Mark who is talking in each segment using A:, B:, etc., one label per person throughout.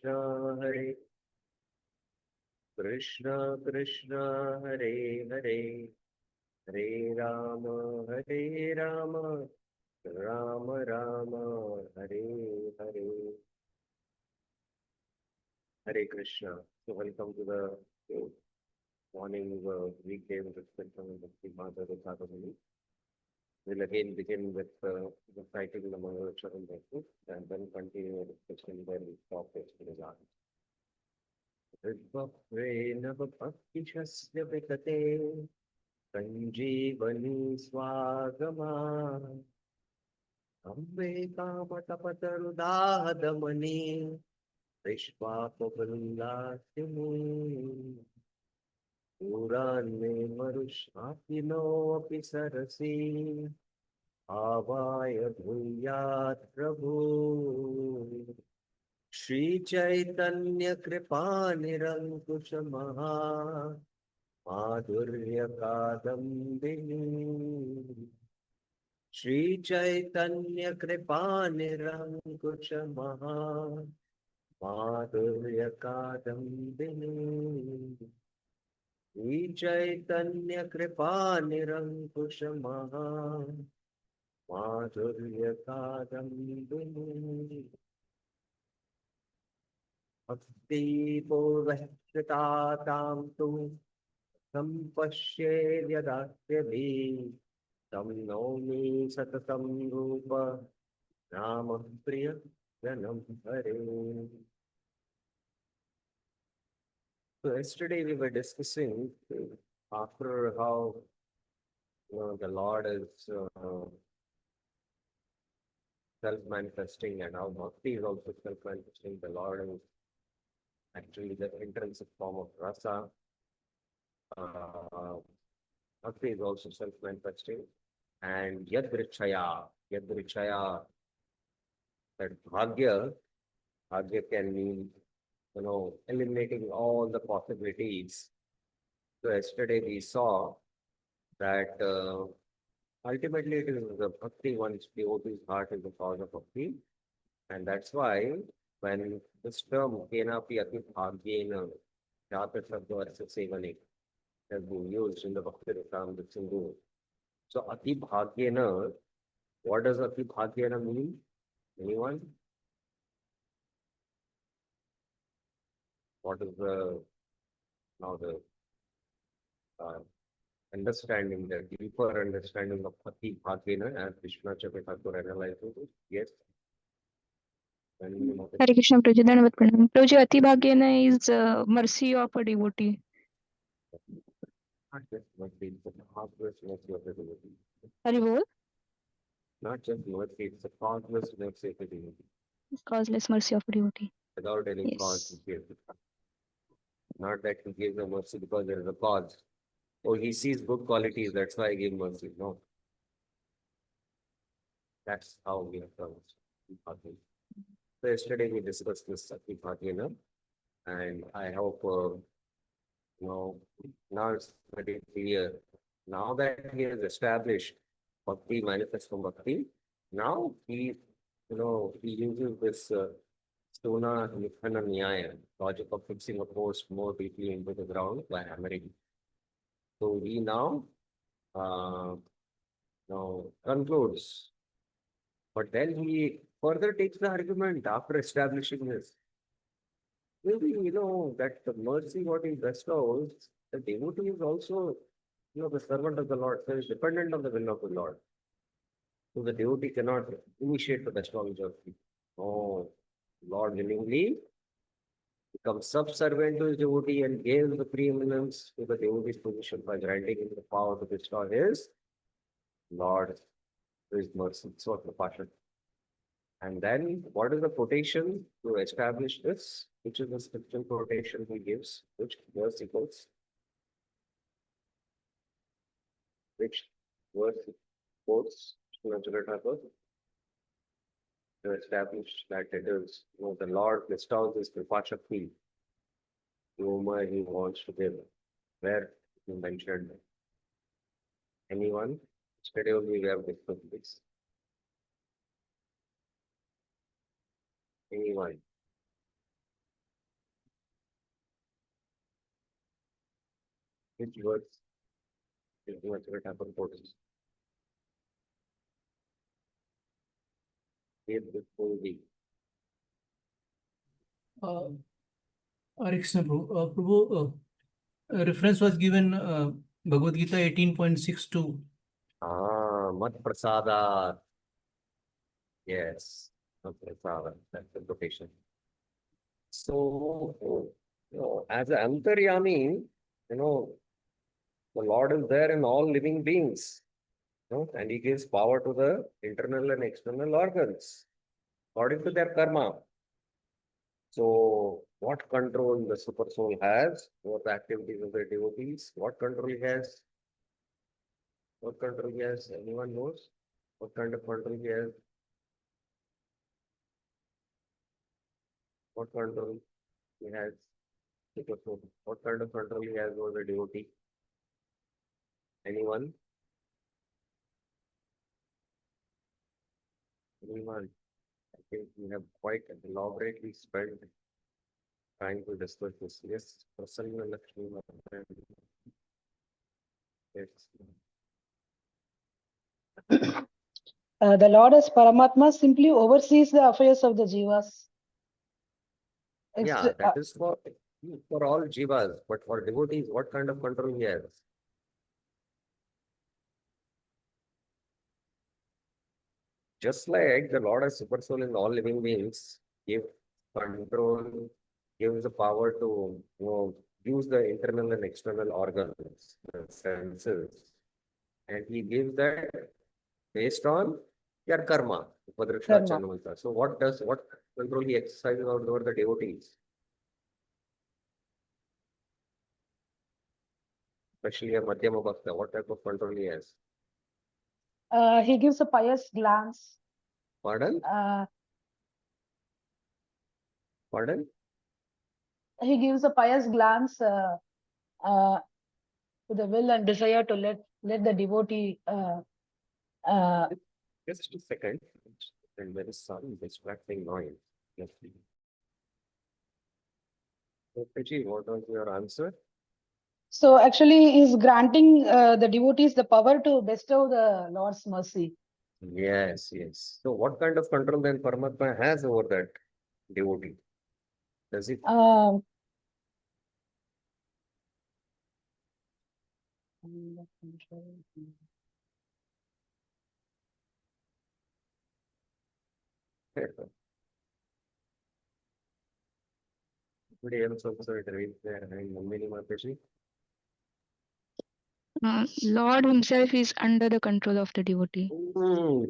A: Krishna Hare Krishna Krishna Hare Hare Hare Rama Rama Rama Hare Hare. Hare Krishna. So welcome to the morning weekday discussion with Madhurya Kadambini. We'll again begin with reciting the Madhurya Kadambini and then continue the discussion where we stop yesterday's art. ऋग्वप्रेणवभक्तिशस्य वितते सञ्जीवनी स्वागमा अम्बे कामतपतरुदाहदमने विश्वापवृन्दासिनी पुरान्मे मरुष्णापिनोऽपि सरसि आवाय भूयात् प्रभु श्री चैतन्य कृपा निरंकुश महा माधुर्य कादम्बिनी श्री चैतन्य कृपा निरंकुश महा माधुर्य कादम्बिनी श्री चैतन्य कृपा निरंकुश महा माधुर्य कादम्बिनी भक्ति पूर्वश्रितातां तु सम्पश्येद्यदास्यभिः तं नौमि सततं रूप राम प्रिय जनम हरे. So yesterday we were discussing after how the Lord is self-manifesting and how Bhakti is also self-manifesting. The Lord is actually the intrinsic form of rasa. Bhakti is also self-manifesting. And yadrichaya, that bhagya can mean, eliminating all the possibilities. So yesterday we saw that ultimately it is the bhakti, one's devotee's heart is the cause of bhakti. And that's why when this term kenapi ati bhagyena jata sabdvarsa sevane has been used in the Bhakti Rasamrita Sindhu. So ati bhagyena, what does ati bhagyena mean? Anyone? What is the understanding, the deeper understanding of ati bhagyena as Krishna Thakur analyzes it? Yes.
B: Hare Krishna, Prabhuji. Dhanavad Pranam. Prabhuji, Ati Bhagyena is mercy of a devotee.
A: Not just mercy, it's a causeless mercy of the devotee.
B: Haribol?
A: Not just mercy, it's a causeless mercy of the devotee.
B: Causeless mercy of a devotee.
A: Without any cause, he gives it. Not that he gives a mercy because there is a cause. Oh, he sees good qualities, that's why I give mercy. No. That's how we have done it. So yesterday we discussed this Sati Bhagyena, and I hope now it's very clear. Now that he has established Bhakti, manifest from Bhakti, now he uses this Stona Nikhana Nyaya, logic of fixing a post more deeply into the ground by hammering. So he now concludes. But then he further takes the argument after establishing this. Maybe, that the mercy what he bestows, the devotee is also, the servant of the Lord, so is dependent on the will of the Lord. So the devotee cannot initiate the bestowing of it. Oh, Lord willingly becomes subservient to his devotee and gives the preeminence to the devotee's position by granting him the power to bestow his Lord, his mercy. So the passion. And then what is the quotation to establish this? Which is the scriptural quotation he gives? Which verse equals? Which verse quotes to establish that it is, the Lord bestows his Kripa Shakti to whom he wants to give. Where you mentioned? Anyone? Yesterday only we have discussed this. Anyone? Which words is much of it happen quotes? Here before we.
C: Hare Krishna Prabhu. Prabhu, reference was given Bhagavad Gita 18.62.
A: Mat prasada. Yes, mat prasada. That's the quotation. So, as an antaryami, the Lord is there in all living beings, and He gives power to the internal and external organs according to their karma. So, what control the super soul has over the activities of the devotees? What control he has? What control he has? Anyone knows? What kind of control he has? What control he has? Super soul. What kind of control he has over the devotee? Anyone? Anyone? I think we have quite elaborately spent trying to discuss this. Yes, Prasanna Lakshmi. Yes.
D: The Lord as Paramatma simply oversees the affairs of the jivas.
A: Yeah, that is for all jivas, but for devotees, what kind of control he has? Just like the Lord as super soul in all living beings, give control, gives the power to use the internal and external organs, the senses, and he gives that based on your karma.
D: Karma.
A: So what control he exercises over the devotees? Especially a Madhyama Bhakta, what type of control he has?
D: He gives a pious glance.
A: Pardon? Pardon?
D: He gives a pious glance to the will and desire to let the devotee.
A: Just a second. And there is some distracting noise. Yes, please. So, Pichi, what was your answer?
D: So actually, he's granting the devotees the power to bestow the Lord's mercy.
A: Yes, yes. So, what kind of control then Paramatma has over that devotee? Does it? Today also it raised there and Nandini Mataji.
B: Lord himself is under the control of the devotee.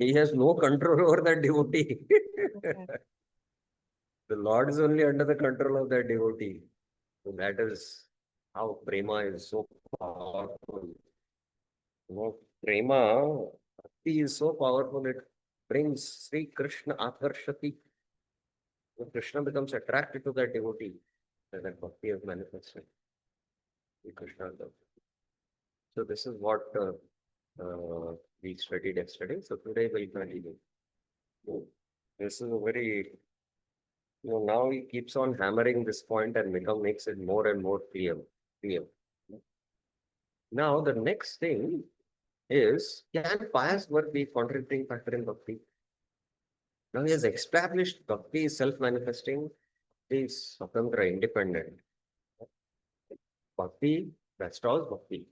A: He has no control over that devotee. The Lord is only under the control of that devotee. So that is how prema is so powerful. Prema, bhakti is so powerful, it brings Sri Krishna Akarshati. When Krishna becomes attracted to that devotee, then that bhakti is manifested. Sri Krishna. So this is what we studied yesterday. So today we'll continue. This is a very, now he keeps on hammering this point and makes it more and more clear. Now the next thing is, can pious work be contributing factor in bhakti? Now he has established bhakti is self-manifesting, bhakti is swatantra, independent. Bhakti, that's all bhakti.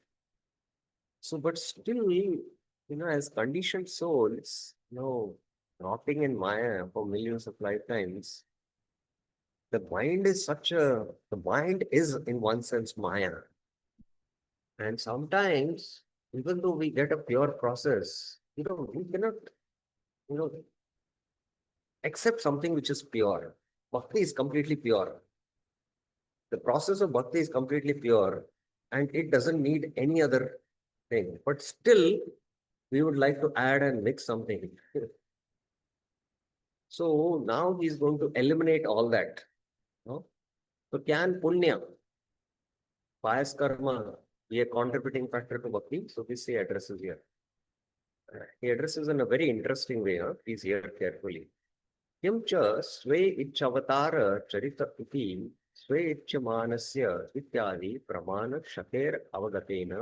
A: So, but still, as conditioned souls, rotting in Maya for millions of lifetimes, the mind is in one sense Maya. And sometimes, even though we get a pure process, we cannot, accept something which is pure. Bhakti is completely pure. The process of bhakti is completely pure and it doesn't need any other thing. But still, we would like to add and mix something. So now he's going to eliminate all that. So can punya, pious karma, be a contributing factor to bhakti? So this he addresses here. He addresses in a very interesting way. Please hear carefully. Kim cha swe ichhavatara charita iti स्वेच्छमानस्य इत्यादि प्रमाण शकेर अवगतेन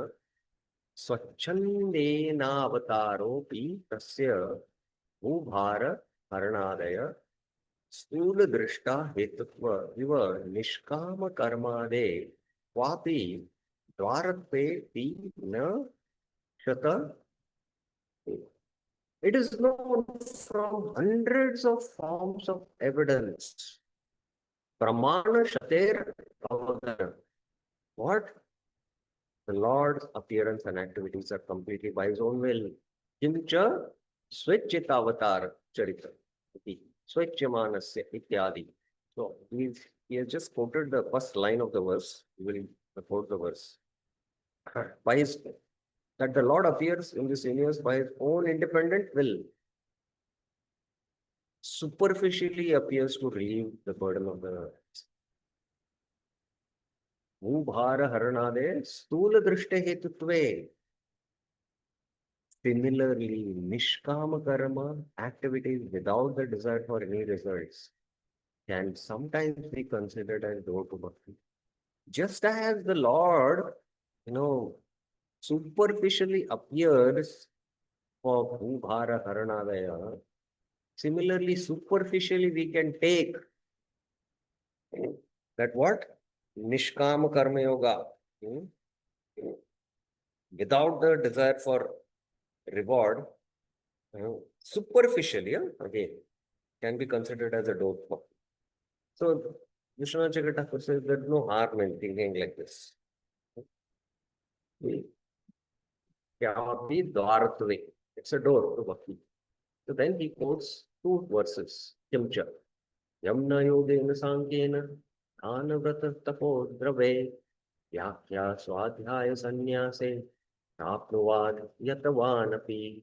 A: स्वच्छन्देनावतारोऽपि तस्य भूभार हरणादय स्थूलदृष्टा हेतुत्व इव निष्काम कर्मादे क्वापि द्वारत्वे न शत. It is known from hundreds of forms of evidence. Pramana shater avagana. What? The Lord's appearance and activities are completely by his own will. Kimcha swechita avatar charita. Swechyamanasya ityadi. So he has just quoted the first line of the verse. We will quote the verse. By his that the Lord appears in this universe by his own independent will, superficially appears to relieve the burden of the Bhara Haranade Stula Drishte Hetutve. Similarly, Nishkama Karma activities without the desire for any results can sometimes be considered as door to bhakti. Just as the Lord, superficially appears for Bhara Haranadaya, similarly, superficially we can take that what? Nishkama Karma Yoga. Without the desire for reward, superficially, again, can be considered as a door. So, Vishwanath Chakravarti says there's no harm in thinking like this. It's a door to bhakti. So then he quotes two verses. Kimcha. Yamna yogena sankena dhanavrata tapo drave yakya swadhyaya sannyase tapnuvad yatavanapi.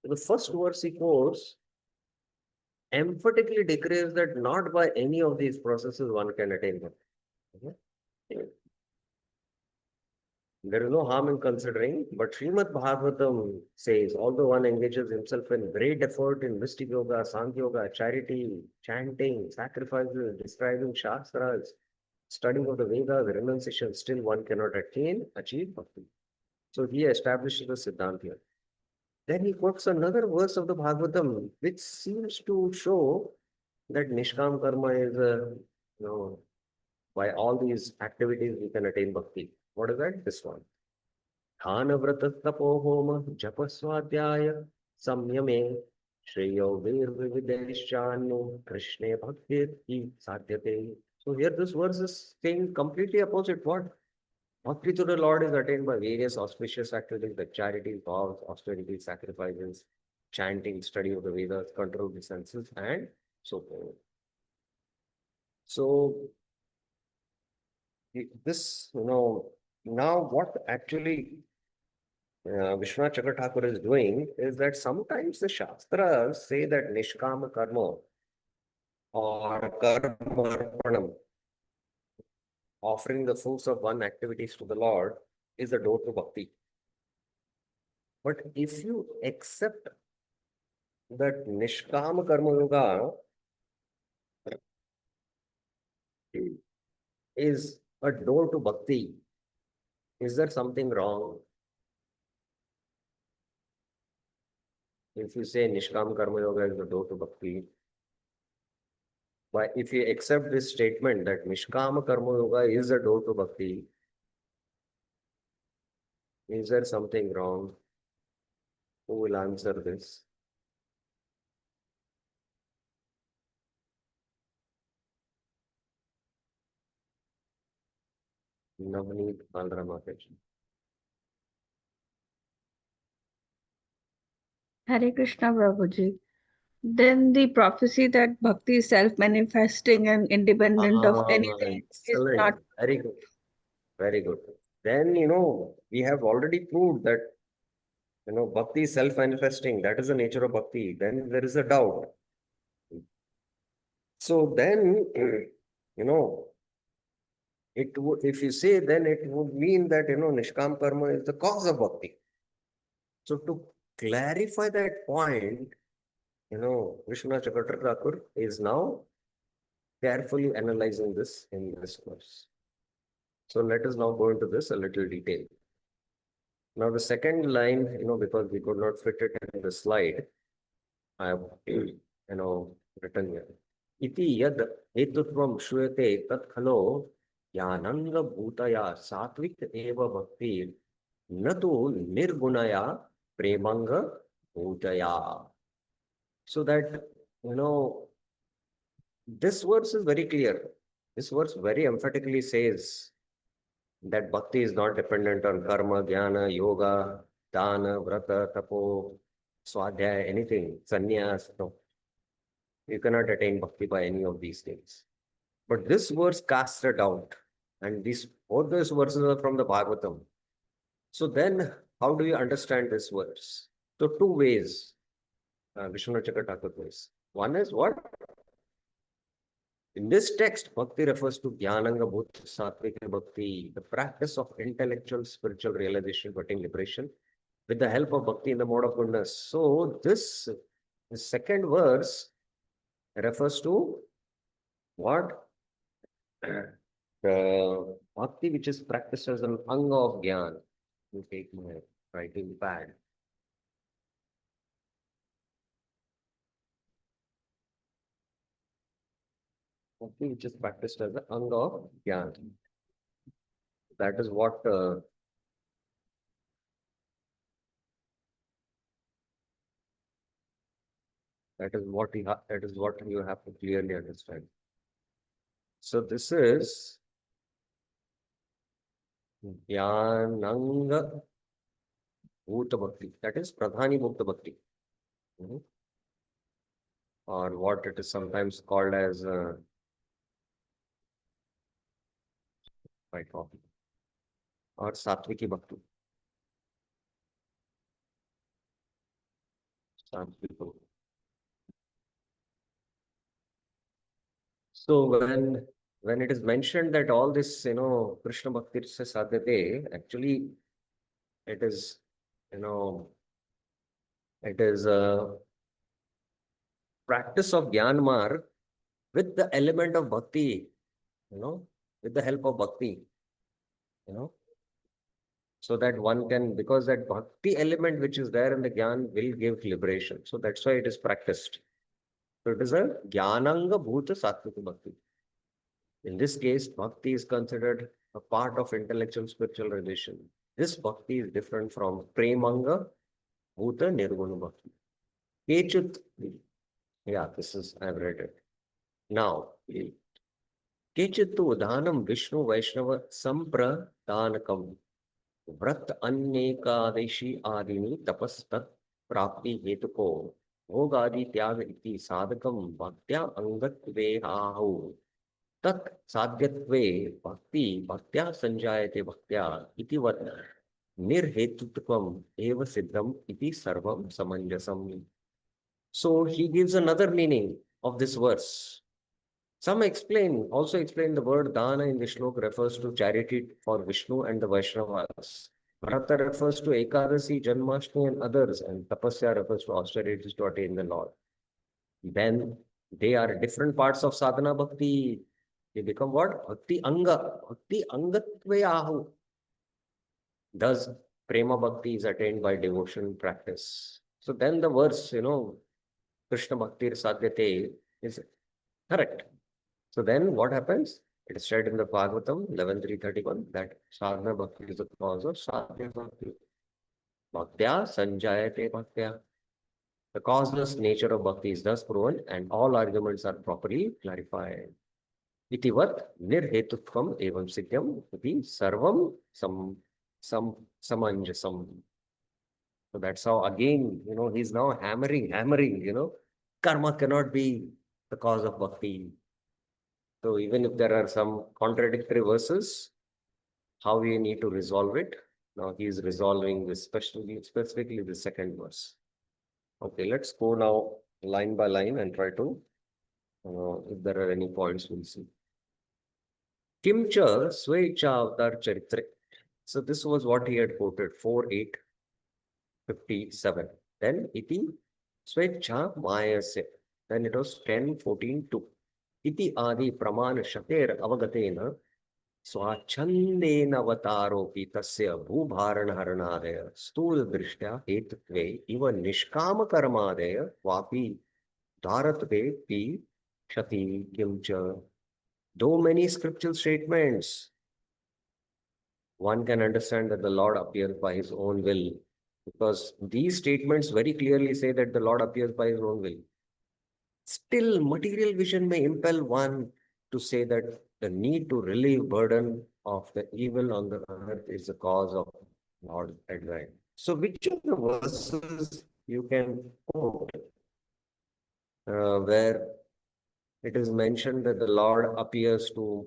A: The first verse he quotes emphatically declares that not by any of these processes one can attain bhakti. There is no harm in considering, but Srimad Bhagavatam says, although one engages himself in great effort in mystic yoga, Sankhya yoga, charity, chanting, sacrifices, describing Shastras, studying of the Vedas, renunciation, still one cannot achieve bhakti. So he establishes the Siddhanta here. Then he quotes another verse of the Bhagavatam, which seems to show that Nishkam Karma is, by all these activities we can attain bhakti. What is that? This one. Dhana vrata tapo homa japa swadhyaya samyame shreyo vir vivideshanu krishne bhakti sadhyate. So here this verse is saying completely opposite. What? Bhakti to the Lord is attained by various auspicious activities like charity, vows, austerity, sacrifices, chanting, study of the Vedas, control of the senses, and so forth. So this, now what actually Vishwanath Chakravarti is doing is that sometimes the Shastras say that Nishkama Karma or Karma Arpanam, offering the fruits of one activities to the Lord, is the door to bhakti. But if you accept that Nishkama Karma Yoga is a door to bhakti, is there something wrong? If you say Nishkam Karma Yoga is the door to bhakti, but if you accept this statement that Nishkama Karma Yoga is the door to bhakti, is there something wrong? Who will answer this? Navneet Alramakesh.
E: Hare Krishna Prabhuji. Then the prophecy that bhakti is self-manifesting and independent of anything is
A: Excellent.
E: not.
A: Very good. Very good. Then, we have already proved that, bhakti is self-manifesting. That is the nature of bhakti. Then there is a doubt. So then, it would, if you say, then it would mean that, Nishkam Karma is the cause of bhakti. So to clarify that point, Vishwanath Chakravarti is now carefully analyzing this in this course. So let us now go into this a little detail. Now the second line, because we could not fit it in the slide, I have, written here. Iti yad hetutvam shuyate tat khalo yananga bhutaya satvik eva bhakti natu nirgunaya premanga bhutaya. So that, this verse is very clear. This verse very emphatically says that bhakti is not dependent on karma, jnana, yoga, dana, vrata, tapo, swadhyaya, anything, sannyas. No. You cannot attain bhakti by any of these things. But this verse casts a doubt. And both those verses are from the Bhagavatam. So then, how do you understand this verse? So two ways, Vishwanath Chakravarti ways. One is what? In this text, bhakti refers to jnananga bhut satvika bhakti, the practice of intellectual spiritual realization, attain liberation, with the help of bhakti in the mode of goodness. So the second verse refers to what? The bhakti which is practiced as an anga of jnana. You take my writing pad. Bhakti which is practiced as an anga of jnana. That is what that is what you have to clearly understand. So this is Jnananga Bhuta Bhakti. That is Pradhani Bhukta Bhakti. Or what it is sometimes called as or Satviki Bhakti. Satviki. So when it is mentioned that all this, Krishna Bhakti se sadhyate, actually it is, it is a practice of Jnana Marg with the element of bhakti, with the help of bhakti, so that one can, because that bhakti element which is there in the Jnana will give liberation. So that's why it is practiced. So it is a Jnananga Bhuta Satvika Bhakti. In this case, bhakti is considered a part of intellectual spiritual relation. This bhakti is different from Premanga Bhuta Nirguna Bhakti. Kechut, yeah, I've read it. Now, Kechit tu Dhanam Vishnu Vaishnava Sampradhanakam Vrat Annekadashi Adini Tapastat Prapti Hetuko Bhogadi Tyag Iti Sadakam Bhaktya Angatve Ahu Tat Sadhyatve Bhakti Bhaktya Sanjayate Bhaktya Iti Vat Nirhetutvam Eva Siddham Iti Sarvam Samanjasam. So he gives another meaning of this verse. Some also explain the word dana in the shlok refers to charity for Vishnu and the Vaishnavas. Vrata refers to Ekadasi, Janmashtami and others, and Tapasya refers to austerities to attain the Lord. Then they are different parts of sadhana bhakti. They become what? Bhakti anga. Bhakti angatvayahu. Thus, prema bhakti is attained by devotion practice. So then the verse, Krishna Bhakti Sadhyate is correct. So then what happens? It is said in the Bhagavatam 11.331 that sadhana bhakti is the cause of sadhya bhakti. Bhaktya sanjayate bhaktya. The causeless nature of bhakti is thus proven and all arguments are properly clarified. Itivat nirhetutvam evam siddhyam iti sarvam samanjasam. So that's how again, he's now hammering, karma cannot be the cause of bhakti. So even if there are some contradictory verses, how we need to resolve it? Now he is resolving this, specifically the second verse. Okay, let's go now line by line and try to, if there are any points, we'll see. Kimcha Swaicha Avatar Charitre. So this was what he had quoted, 4.8.57. Then iti Swaicha Mayasya. Then it was 10.14.2. Iti adi pramana shater avagatena स्वाच्छंदेन अवतारोपि तस्य भूभारण हरणादय स्थूल दृष्ट्या हेतुत्वे इव निष्काम कर्मादय वापि धारत्वे पि क्षति किंच. Though many scriptural statements, one can understand that the Lord appears by his own will, because these statements very clearly say that the Lord appears by his own will. Still, material vision may impel one to say that the need to relieve burden of the evil on the earth is the cause of Lord's exile. So, which of the verses you can quote where it is mentioned that the Lord appears to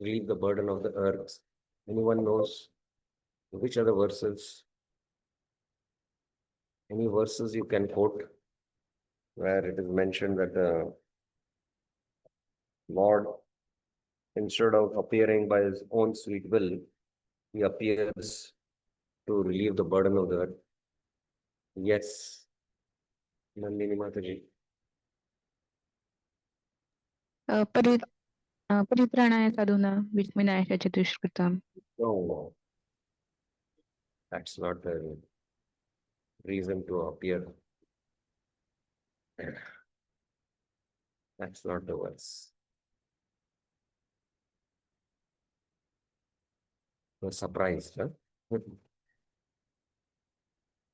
A: relieve the burden of the earth? Anyone knows which are the verses? Any verses you can quote where it is mentioned that the Lord, instead of appearing by his own sweet will, he appears to relieve the burden of the earth? Yes, Nandini Mataji.
B: परित्राणाय साधूना विनाशाय च दुष्कृताम्.
A: No, that's not the reason to appear. That's not the verse. You're surprised, huh?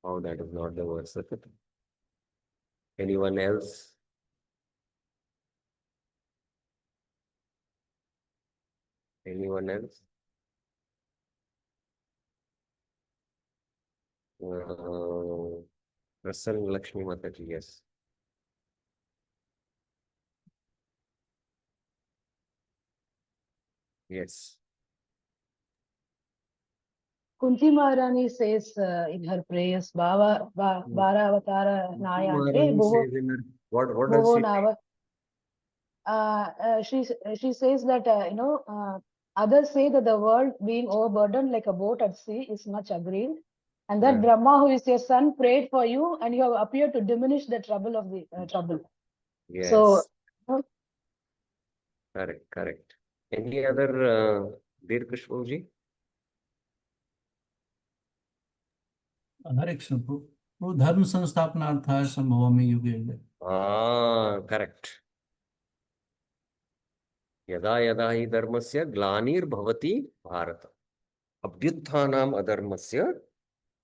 A: Oh, that is not the verse. Anyone else? Anyone else? Prasanna Lakshmi Mataji, yes. Yes.
D: Kunti Maharani says in her prayers, Bhara Avatara Nayante,
A: Maharani says in her, what does
D: Bhuvo
A: she say?
D: Nava. She says that, others say that the world being overburdened like a boat at sea is much aggrieved. And that
A: Yeah.
D: Brahma, who is your son, prayed for you and you have appeared to diminish the trouble of the trouble.
A: Yes.
D: So,
A: Correct. Any other Dir Kushbulji?
C: हरे कृष्ण प्रभु. वो धर्म संस्थापनार्थाय संभवामि युगे युगे.
A: Correct. यदा यदा हि धर्मस्य ग्लानिर्भवति Bharat अभ्युत्थानम् अधर्मस्य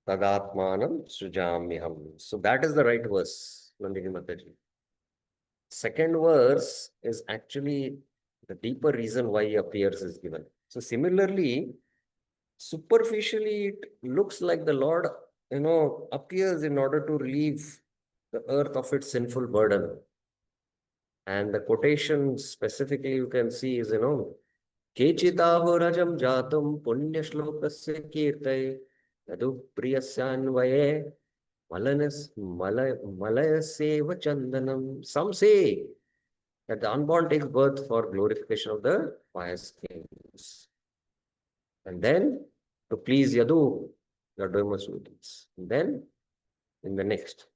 A: तदात्मानं सृजाम्यहम्. So that is the right verse, Nandini Mataji. Second verse is actually the deeper reason why he appears is given. So similarly, superficially it looks like the Lord, appears in order to relieve the earth of its sinful burden. And the quotation specifically you can see is, Kechitaho rajam jatum punya shlokasya kirtai yadu priyasyanvaye malayaseva chandanam. Some say that the unborn takes birth for glorification of the pious kings. And then to please Yadu, you are doing much duties. And then in the next,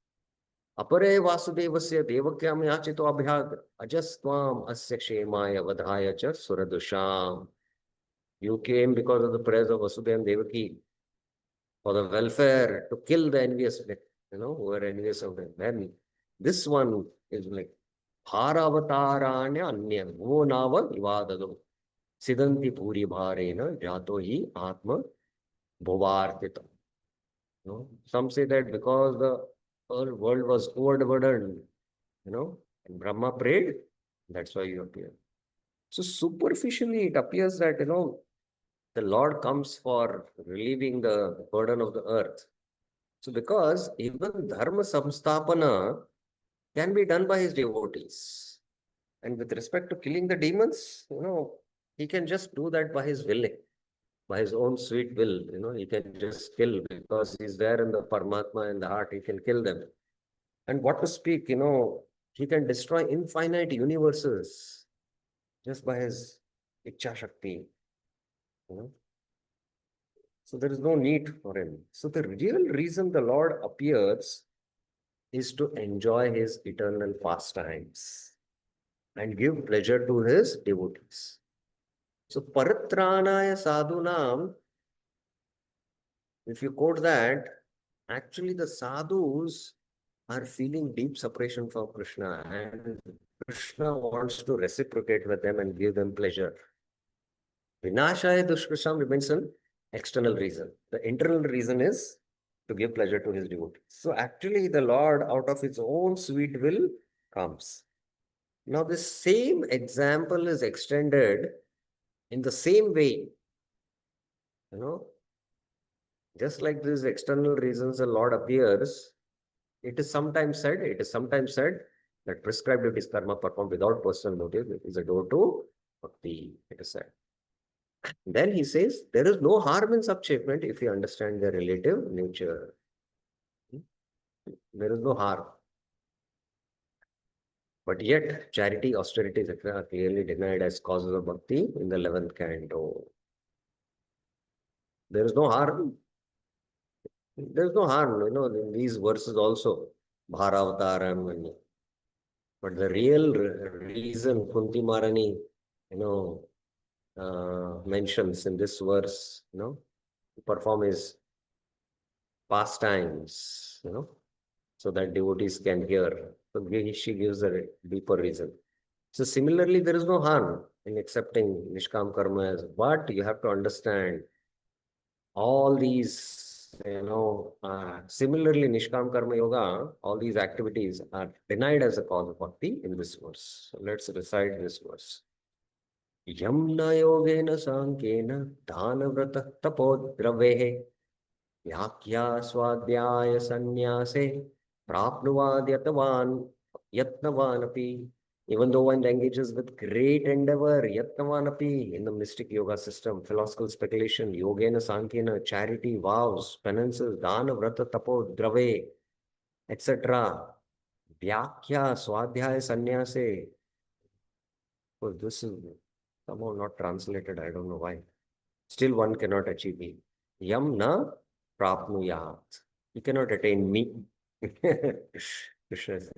A: Apare Vasudevasya Devakyam Yachito Abhyag Ajastvam Asya Kshemaya Vadhaya Cha Suradusham. You came because of the prayers of Vasudeva and Devaki for the welfare to kill the envious, who were envious of them. Then this one is like Bharavataranya Anya Mo Nava Vivadado Siddhanti Puri Bharena Jato Hi Atma Bhuvartita. Some say that because the whole world was overburdened, and Brahma prayed, that's why you appear. So superficially, it appears that, the Lord comes for relieving the burden of the earth. So because even Dharma Samstapana can be done by his devotees. And with respect to killing the demons, he can just do that by his willing, by his own sweet will. He can just kill because he's there in the Paramatma in the heart, he can kill them. And what to speak, he can destroy infinite universes just by his Ichcha Shakti. So there is no need for him. So the real reason the Lord appears is to enjoy his eternal pastimes. and give pleasure to his devotees. So paritranaya sadhunam, if you quote that, actually the sadhus are feeling deep separation from Krishna, and Krishna wants to reciprocate with them and give them pleasure. Vinashaya dushkrisham remains an external reason. The internal reason is to give pleasure to his devotees. So actually the Lord, out of his own sweet will, comes. Now this same example is extended in the same way. You know, just like these external reasons the Lord appears, it is sometimes said that prescribed duties karma performed without personal motive is a door to bhakti, it is said. Then he says, there is no harm in subshipment if you understand their relative nature. There is no harm. But yet, charity, austerity, etc. are clearly denied as causes of bhakti in the 11th canto. There is no harm. There is no harm, in these verses also. Bharavataram. But the real reason Kunti Marani, mentions in this verse, to perform his pastimes, so that devotees can hear. So she gives a deeper reason. So similarly, there is no harm in accepting Nishkam karma, but you have to understand all these, similarly, Nishkam karma yoga, all these activities are denied as a cause of bhakti in this verse. So let's recite this verse. Yamna yogena sankena dhanavrata tapodraveh Yakya swadhyaya sannyase prapnuvad yatnavanapi. Even though one engages with great endeavor, yatnavanapi, in the mystic yoga system, philosophical speculation, yogena sankhena, charity, vows, penances, dana, vrata, tapo, drave, etc. Vyakya swadhyaya sannyase. Well, this is somehow not translated, I don't know why. Still one cannot achieve me. Yam na prapnuyat. You cannot attain me. Krishna says.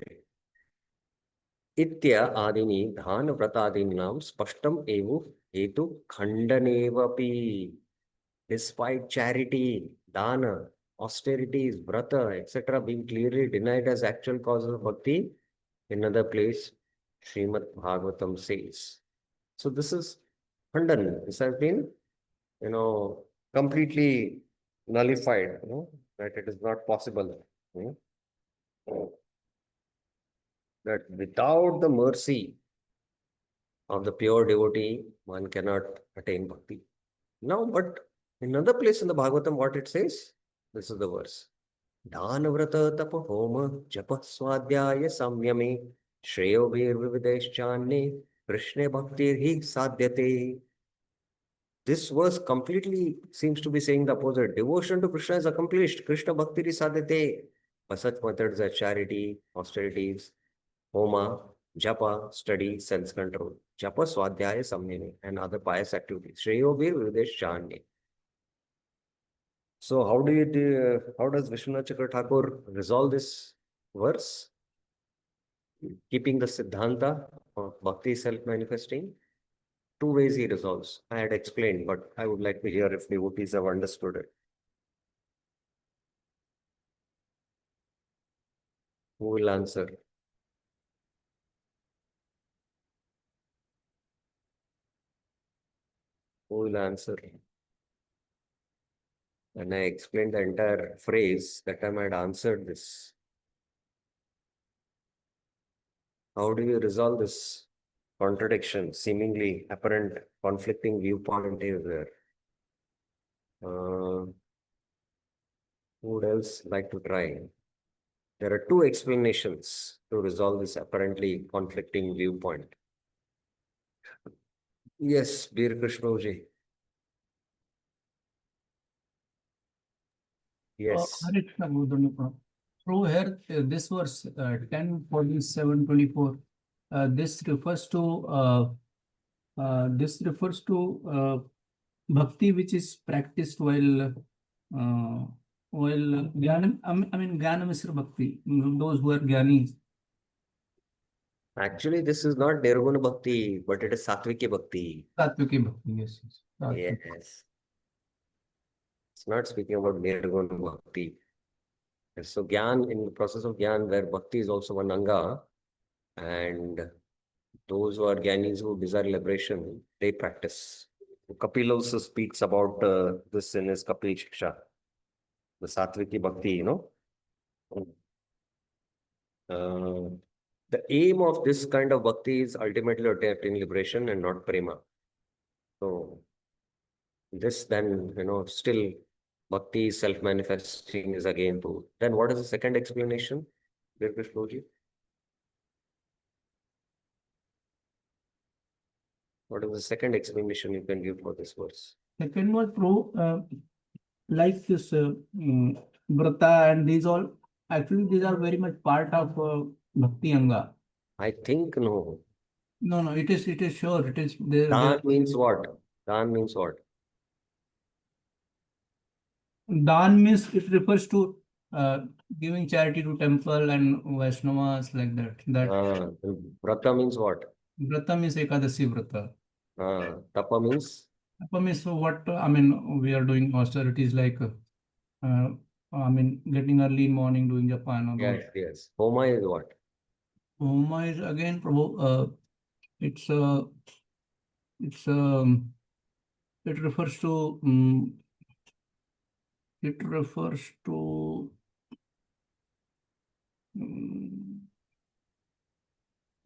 A: Itya adini dhan vratadinam spashtam evu hetu khandanevapi. Despite charity, dana, austerities, vrata, etc. being clearly denied as actual causes of bhakti, in another place, Srimad Bhagavatam says. So this is khandan. This has been, completely nullified, that it is not possible. That without the mercy of the pure devotee, one cannot attain bhakti. Now, but in another place in the Bhagavatam, what it says? This is the verse. Dhanavrata tapa homa japa swadhyaya samyame shreyo vir vivideshchanne krishne bhaktir hi sadhyate. This verse completely seems to be saying the opposite. Devotion to Krishna is accomplished. Krishna bhakti is sadhyate. But such methods are charity, austerities, homa, japa, study, self-control, japa, swadhyaya, samyane, and other pious activities. Shreyo vir videsh chanye. So how does Vishwanath Chakra Thakur resolve this verse? Keeping the Siddhanta of bhakti self-manifesting. Two ways he resolves. I had explained, but I would like to hear if devotees have understood it. Who will answer? Who will answer? And I explained the entire phrase that time I had answered this. How do you resolve this contradiction, seemingly apparent conflicting viewpoint is there? Who would else like to try? There are two explanations to resolve this apparently conflicting viewpoint. Yes, Bir Krishnoji. Yes.
C: Hare Krishna, Guru. Through here, this verse 10:47-24, this refers to bhakti which is practiced while Jnana, I mean Jnana Misra Bhakti, those who are Jnanis.
A: Actually, this is not Nirguna Bhakti, but it is Satviki Bhakti.
C: Satviki bhakti, yes, yes. Satvik.
A: Yes. It's not speaking about Nirguna Bhakti. So Gyan, in the process of Gyan, where Bhakti is also one Anga, and those who are Gyanis who desire liberation, they practice. Kapil also speaks about this in his Kapil Shiksha, the Satviki Bhakti, you know. The aim of this kind of Bhakti is ultimately attaining liberation and not prema. So this then, still Bhakti is self-manifesting is again proved. Then what is the second explanation? Virpishloji? What is the second explanation you can give for this verse?
C: Second one, like this Vrata and these all, actually these are very much part of Bhakti Anga.
A: I think no.
C: No, it is sure, it is there.
A: Dan means what? Dan means what?
C: Dan means it refers to giving charity to temple and Vaishnavas like that.
A: Vrata means what?
C: Vrata means Ekadasi Vrata.
A: Tapa means?
C: Tapa means what, we are doing austerities like, getting early in morning, doing Japan. Or
A: Yes, yes. Homa is what?
C: Homa is again, it's it refers to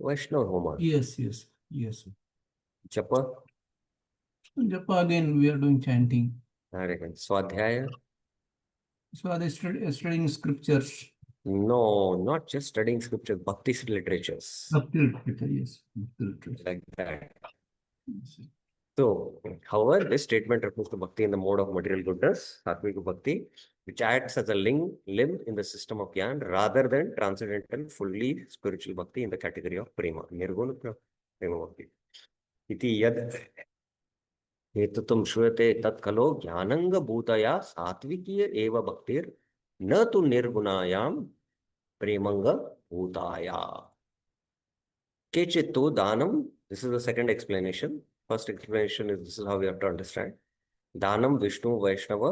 A: Vaishnava Homa.
C: yes.
A: Japa?
C: Japa again, we are doing chanting.
A: Swadhyaya?
C: So are they studying scriptures?
A: No, not just studying scripture, Bhakti literatures.
C: Bhakti literature, yes. Bhakti literature.
A: Like that.
C: Yes.
A: So, however, this statement refers to Bhakti in the mode of material goodness, Satvika Bhakti, which acts as a limb in the system of Gyan rather than transcendental, fully spiritual Bhakti in the category of Prema, Nirguna Prema Bhakti. Iti yad हेतुतुम श्रूयते तत्कलो ज्ञानंग भूतया सात्विकीय एव भक्तिर न तु निर्गुणायाम प्रेमंग भूताया केचित् तु दानम. This is the second explanation. First explanation is this is how we have to understand. Danam Vishnu Vaishnav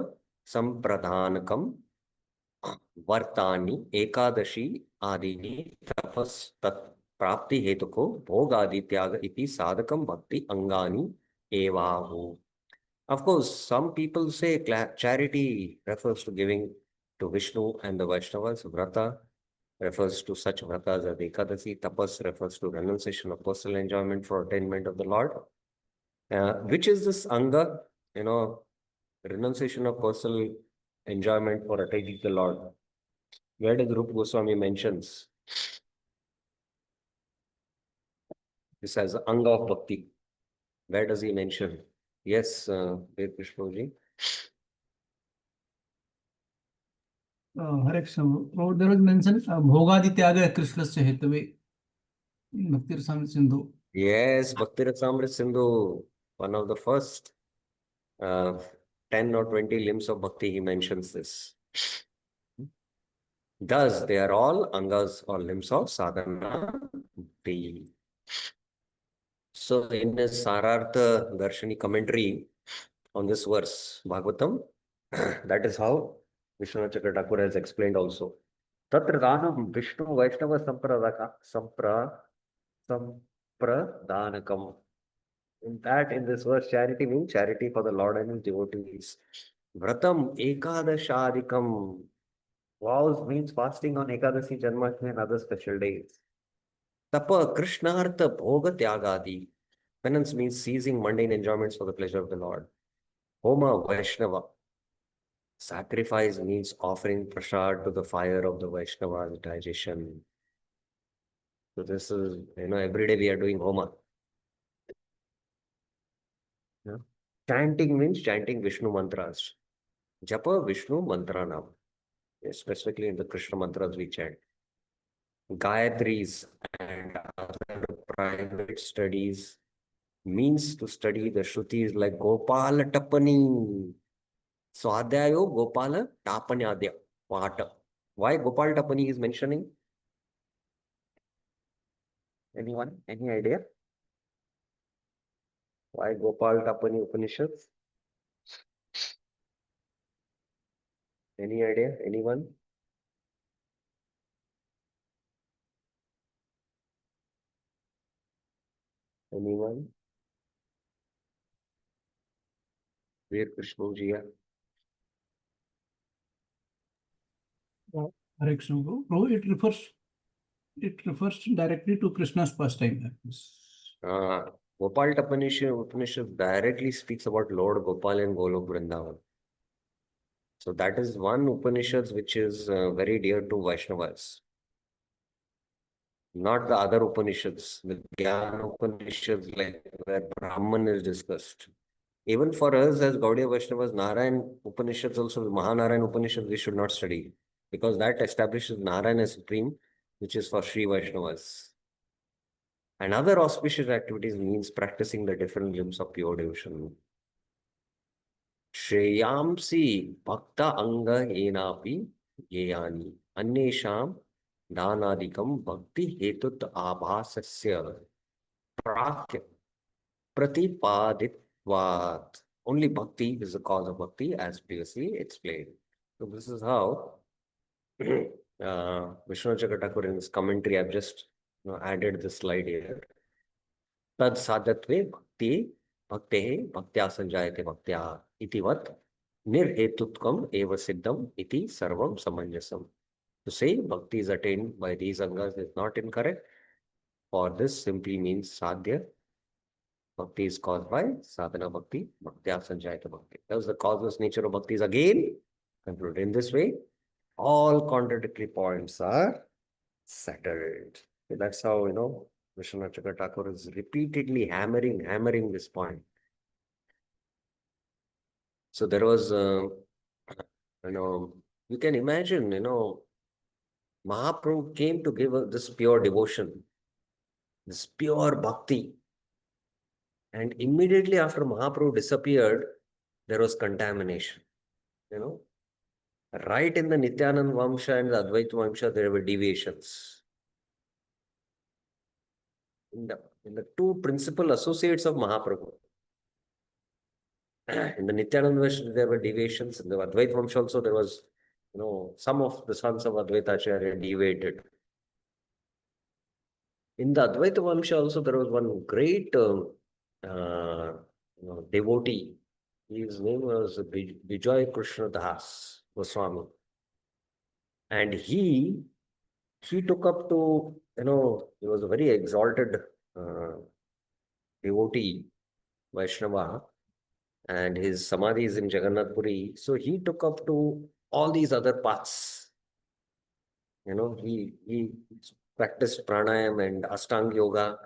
A: संप्रदानकम वर्तानि Ekadashi आदीनि tapas तत् प्राप्ति हेतुको भोगादि त्याग इति साधकम भक्ति अंगानि evahu. Of course, some people say charity refers to giving to Vishnu and the Vaishnavas. Vrata refers to such vratas as Ekadasi. Tapas refers to renunciation of personal enjoyment for attainment of the Lord. Which is this Anga? Renunciation of personal enjoyment for attaining the Lord. Where does Rupa Goswami mentions this as Anga of Bhakti? Where does he mention? Yes, Vishnuji.
C: Hare Krishna. There was mentioned Bhogadi Tyaga Krishnasya Hetave in Bhakti Rasamrita Sindhu.
A: Yes, Bhakti Rasamrita Sindhu, one of the first 10 or 20 limbs of Bhakti, he mentions this. Thus, they are all Angas or limbs of Sadhana Bhakti. So, in his Sarartha Darshani commentary on this verse, Bhagavatam, that is how Vishwanath Chakra Thakur has explained also. Tatra Dhanam Vishnu Vaishnava Sampradhanakam. In this verse, charity means charity for the Lord and his devotees. Vratam Ekadashadikam. Vows means fasting on Ekadasi, Janmashtami and other special days. Tapa Krishnartha Bhoga Tyagadi. Penance means ceasing mundane enjoyments for the pleasure of the Lord. Homa Vaishnava. Sacrifice means offering prasad to the fire of the Vaishnava's digestion. So this is, every day we are doing Homa. Yeah. Chanting means chanting Vishnu mantras. Japa Vishnu mantranam. Specifically in the Krishna mantras we chant. Gayatris and other private studies means to study the Shrutis like Gopala Tapani. Swadhyayo Gopala Tapanyadya Pata. Why Gopal Tapani is mentioning? Anyone? Any idea? Why Gopal Tapani Upanishads? Any idea? Anyone? Anyone? Veer Krishnajiya.
C: Hare Krishna, Prabhu, it refers directly to Krishna's pastime.
A: Gopal Tapani Upanishad directly speaks about Lord Gopal and Golok Vrindavan. So that is one Upanishad which is very dear to Vaishnavas. Not the other Upanishads, the Jnana Upanishads, like where Brahman is discussed. Even for us as Gaudiya Vaishnavas, Narayan Upanishads also, Mahanarayan Upanishads, we should not study because that establishes Narayan as supreme, which is for Sri Vaishnavas. And other auspicious activities means practicing the different limbs of pure devotion. Shreyamsi Bhakta Anga Enapi Yeyani Annesham Danadikam Bhakti Hetut Abhasasya Prakya Pratipaditvat. Only Bhakti is the cause of Bhakti, as previously explained. So this is how Vishnu Thakur in his commentary, I've just added this slide here. Tad sadhatve bhakti bhaktehe bhaktya sanjayate bhaktya itivat nirhetutkam eva siddham iti sarvam samanjasam. To say bhakti is attained by these angas is not incorrect. For this simply means sadhya. Bhakti is caused by sadhana bhakti, bhaktya sanjayate bhakti. Thus the causeless nature of bhakti is again concluded in this way. All contradictory points are settled. That's how, Vishwanath Thakur is repeatedly hammering this point. So there was, you can imagine, Mahaprabhu came to give us this pure devotion, this pure bhakti. And immediately after Mahaprabhu disappeared, there was contamination, Right in the Nityananda Vamsha and the Advaita Vamsha, there were deviations. In the two principal associates of Mahaprabhu. In the Nityananda Vamsha, there were deviations. In the Advaita Vamsha also, there was, some of the sons of Advaita Acharya deviated. In the Advaita Vamsha also, there was one great devotee. His name was Vijay Krishna Das Goswami. And he took up to, he was a very exalted devotee, Vaishnava, and his samadhi is in Jagannath Puri. So he took up to all these other paths. He practiced pranayam and Ashtanga yoga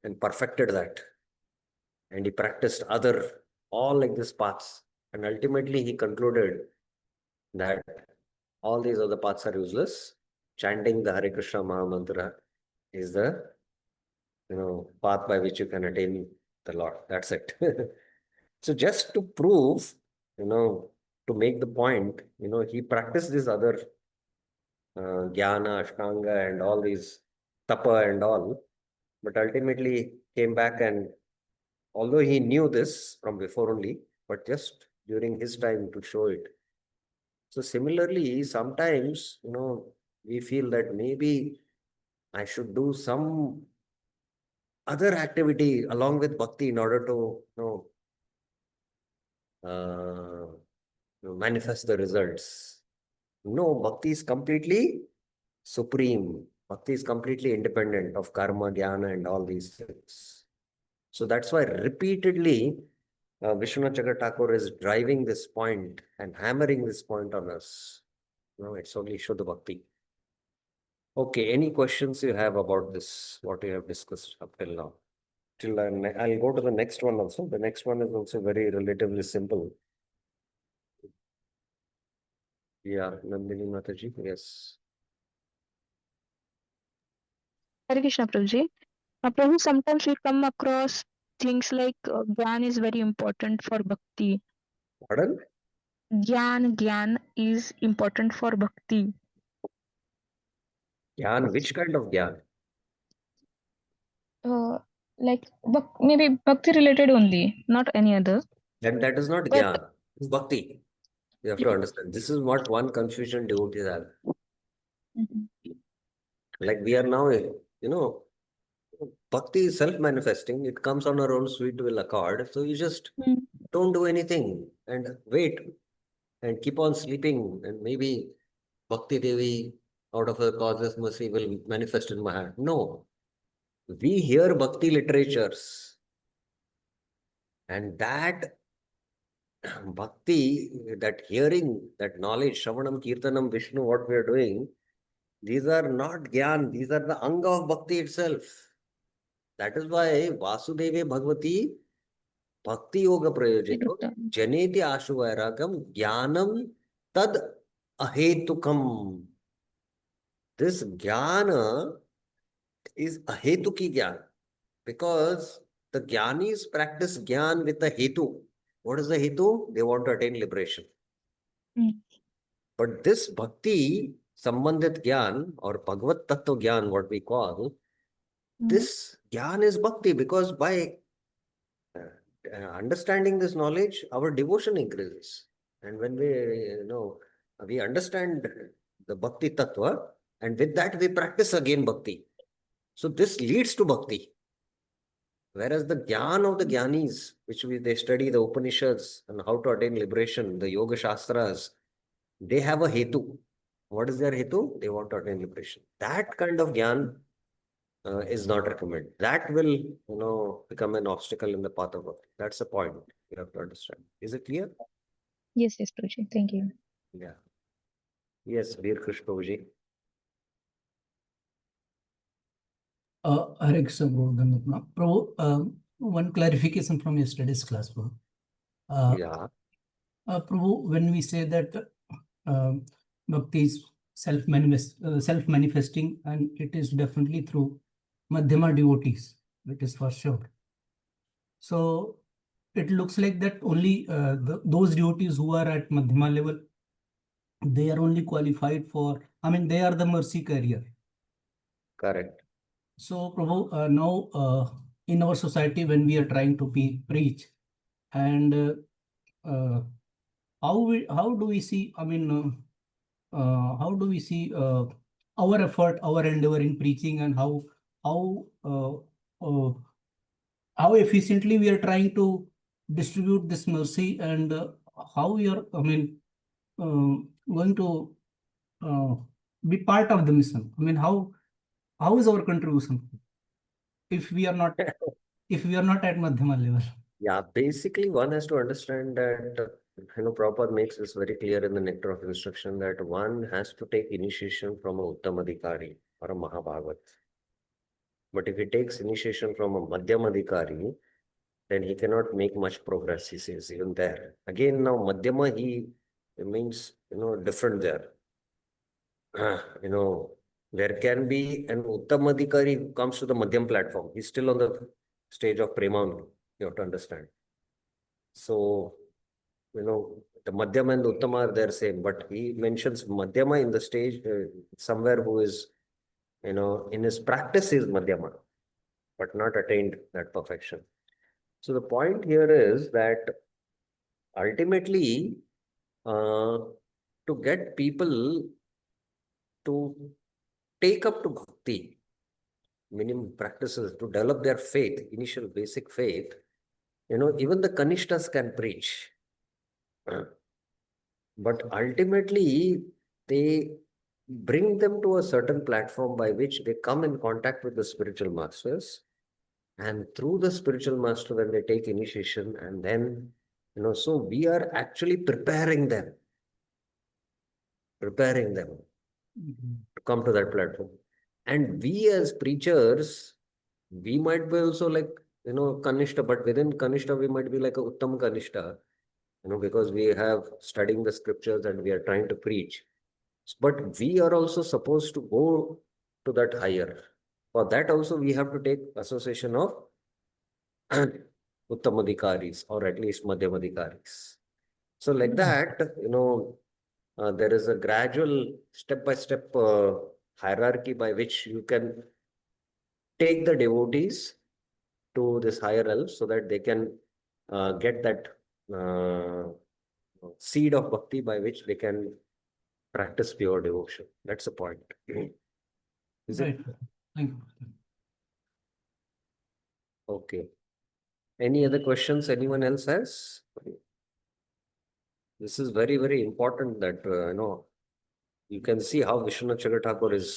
A: and perfected that. And he practiced all like these paths. And ultimately he concluded that all these other paths are useless. Chanting the Hare Krishna Maha Mantra is the, path by which you can attain the Lord. That's it. So just to prove, to make the point, he practiced this other jnana, ashtanga and all these tapa and all, but ultimately came back and although he knew this from before only, but just during his time to show it. So similarly, sometimes, we feel that maybe I should do some other activity along with bhakti in order to, manifest the results. No, bhakti is completely supreme. Bhakti is completely independent of karma, jnana, and all these things. So that's why repeatedly Vishwanath Thakur is driving this point and hammering this point on us. It's only Shuddha Bhakti. Okay, any questions you have about this, what you have discussed up till now? I'll go to the next one also. The next one is also very relatively simple. Yeah, Nandini Mataji, yes.
B: Hare Krishna, Prabhuji. Prabhu, sometimes we come across things like Gyan is very important for bhakti.
A: Pardon?
B: Gyan is important for bhakti.
A: Gyan, which kind of Gyan?
B: Like maybe bhakti related only, not any other.
A: Then that is not
B: But
A: Gyan, it's Bhakti. You have to understand. This is what one confusion devotees have.
B: Mhm.
A: Like we are now, Bhakti is self-manifesting. It comes on our own sweet will accord. So you just
B: Mm.
A: don't do anything and wait and keep on sleeping. And maybe Bhakti Devi, out of her causeless mercy, will manifest in my heart. No. We hear Bhakti literatures. And that Bhakti, that hearing, that knowledge, Shravanam, Kirtanam, Vishnu, what we are doing, these are not Gyan. These are the Anga of Bhakti itself. That is why Vasudeve Bhagavati Bhakti Yoga Prayojito
B: Kirtan.
A: Janeti Ashu Vairagam Jnanam Tad Ahetukam. This Jnana is Ahetuki Jnana because the Jnanis practice Jnana with the Hetu. What is the Hetu? They want to attain liberation.
B: Mm.
A: But this Bhakti Sambandhit Jnana or Bhagavat Tattva Jnana, what we call,
B: Mm.
A: this Jnana is Bhakti because by understanding this knowledge, our devotion increases. And when we understand the Bhakti Tattva, and with that we practice again Bhakti. So this leads to Bhakti. Whereas the Gyan of the Gyanis, they study the Upanishads and how to attain liberation, the Yoga Shastras, they have a Hetu. What is their Hetu? They want to attain liberation. That kind of Gyan is not recommended. That will, become an obstacle in the path of bhakti. That's the point you have to understand. Is it clear?
B: Yes, Prabhuji. Thank you.
A: Yeah. Yes, Veer Krish Prabhuji.
C: Hare Krishna, Prabhu. Prabhu, one clarification from yesterday's class, Prabhu.
A: Yeah,
C: Prabhu, when we say that bhakti is self-manifesting, and it is definitely through Madhyama devotees, it is for sure. So it looks like that only those devotees who are at Madhyama level, they are only qualified for, they are the mercy carrier.
A: correct.
C: So, Prabhu, now in our society, when we are trying to preach, and how do we see? How do we see our effort, our endeavor in preaching, and how uh, uh, how efficiently we are trying to distribute this mercy, and how we are, going to uh, be part of the mission. How is our contribution if we are not at Madhyama level?
A: Yeah, basically one has to understand that, Prabhupada makes this very clear in the Nectar of Instruction that one has to take initiation from a Uttamadhikari or a Mahabhagat. But if he takes initiation from a Madhyamadhikari, then he cannot make much progress, he says, even there. Again, now Madhyama, he means, different there. There can be an Uttamadhikari who comes to the Madhyam platform. He's still on the stage of Prema only. You have to understand. So, the Madhyama and the Uttama are there same, but he mentions Madhyama in the stage somewhere who is, in his practice is Madhyama, but not attained that perfection. So the point here is that ultimately, to get people to take up to bhakti, minimum practices to develop their faith, initial basic faith, even the Kanishtas can preach. But ultimately, they bring them to a certain platform by which they come in contact with the spiritual masters. And through the spiritual master, when they take initiation, and then, so we are actually preparing them to come to that platform. And we as preachers, we might be also like, Kanishta, but within Kanishta, we might be like a Uttam Kanishta, because we have studying the scriptures and we are trying to preach. But we are also supposed to go to that higher. For that also, we have to take association of Uttamadhikaris or at least Madhyamadhikaris. So like that, there is a gradual step-by-step hierarchy by which you can take the devotees to this higher realm so that they can get that seed of bhakti by which they can practice pure devotion. That's the point. Is
C: Right.
A: it?
C: Thank you.
A: Okay. Any other questions anyone else has? This is very, very important that, you can see how Vishwanath Chakravarti is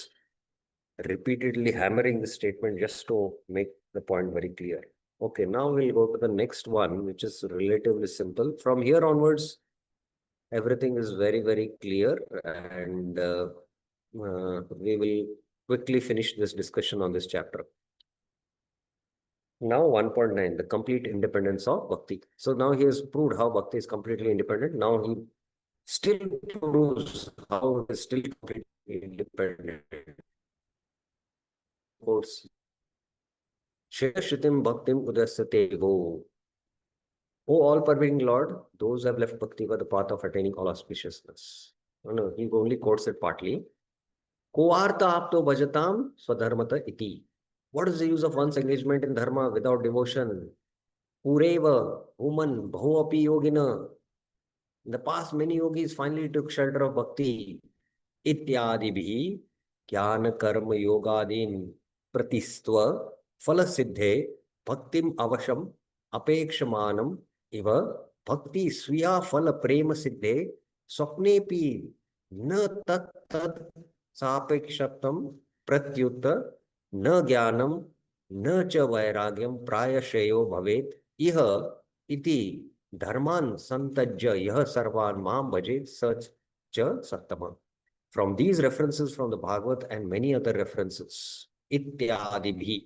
A: repeatedly hammering this statement just to make the point very clear. Okay, now we'll go to the next one, which is relatively simple. From here onwards, everything is very, very clear, and we will quickly finish this discussion on this chapter. Now 1.9, the complete independence of bhakti. So now he has proved how bhakti is completely independent. Now he still proves how it is still completely independent. Quotes, Shritim Bhaktim Udasyate Go. O all-pervading Lord, those who have left bhakti were the path of attaining all auspiciousness. No, he only quotes it partly. Koarta apto bhajatam swadharmata iti. What is the use of one's engagement in dharma without devotion? Pureva, human, bhavapi yogina. In the past, many yogis finally took shelter of bhakti. Ityadibhi jnana karma yogadin pratistva phala siddhe bhaktim avasham apekshamanam iva bhakti sviya phala prema siddhe swapnepi na tat tad sapekshatam pratyutta na jnanam na cha vairagyam prayashayo bhavet iha iti dharman santajya yah sarvan mam bhajet sach cha sattama. From these references from the Bhagavad and many other references, ityadibhi,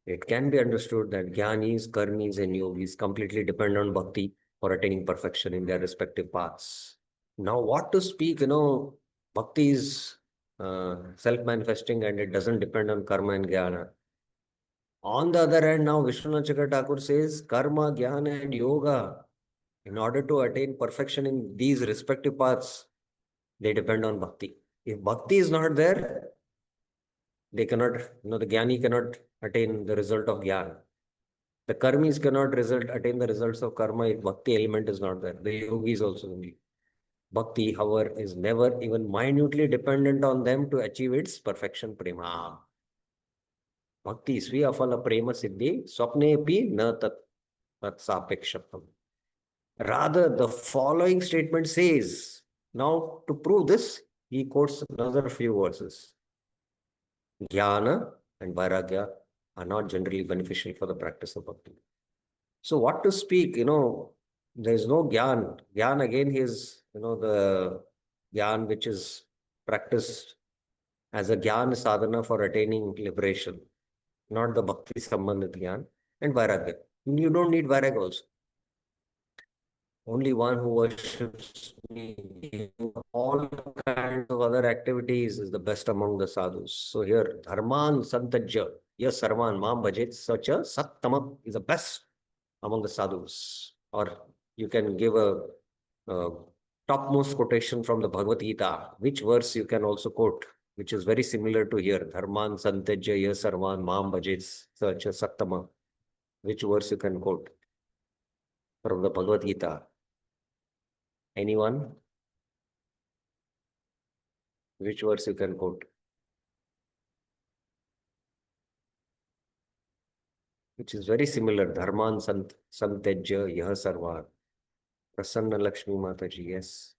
A: it can be understood that jnanis, karmis, and yogis completely depend on bhakti for attaining perfection in their respective paths. Now, what to speak, bhakti is self-manifesting and it doesn't depend on karma and jnana. On the other hand, now Vishwanath Chakravarti says karma, jnana, and yoga, in order to attain perfection in these respective paths, they depend on bhakti. If bhakti is not there, they cannot, the jnani cannot attain the result of jnana. The karmis cannot attain the results of karma if bhakti element is not there. The yogis also only. Bhakti, however, is never even minutely dependent on them to achieve its perfection prema. Bhakti sviya phala prema siddhi swapnepi na tat sapekshatam. Rather, the following statement says, now to prove this, he quotes another few verses. Jnana and Vairagya are not generally beneficial for the practice of bhakti. So what to speak, there is no Jnana. Jnana again is, the Jnana which is practiced as a Jnana sadhana for attaining liberation, not the bhakti sambandhit Jnana, and Vairagya. You don't need Vairagya also. Only one who worships me, all kinds of other activities is the best among the sadhus. So here, dharman santajya, yes, sarvan mam bhajet, such a sattama is the best among the sadhus. Or you can give a topmost quotation from the Bhagavad Gita, which verse you can also quote, which is very similar to here. Dharman santajya, yes, sarvan mam bhajet, such a sattama. Which verse you can quote from the Bhagavad Gita? Anyone? Which verse you can quote? Which is very similar. Dharman santejya yah sarvan. Prasanna Lakshmi Mataji, yes.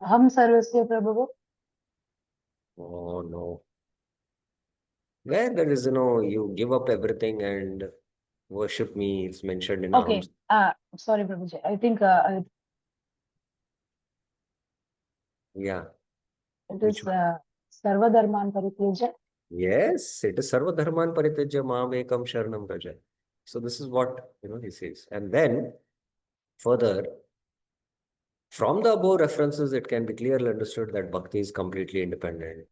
D: Aham sarvasya prabhu.
A: Oh no. Where there is, you give up everything and worship me, it's mentioned in
D: Okay.
A: Aham.
D: Sorry, Prabhuji. I think
A: Yeah.
D: it
A: Which
D: is
A: one?
D: Sarva Dharman Parityajya.
A: Yes, it is Sarva Dharman Paritejya Mam Ekam Sharanam Vraja. So this is what, he says. And then further, from the above references, it can be clearly understood that bhakti is completely independent.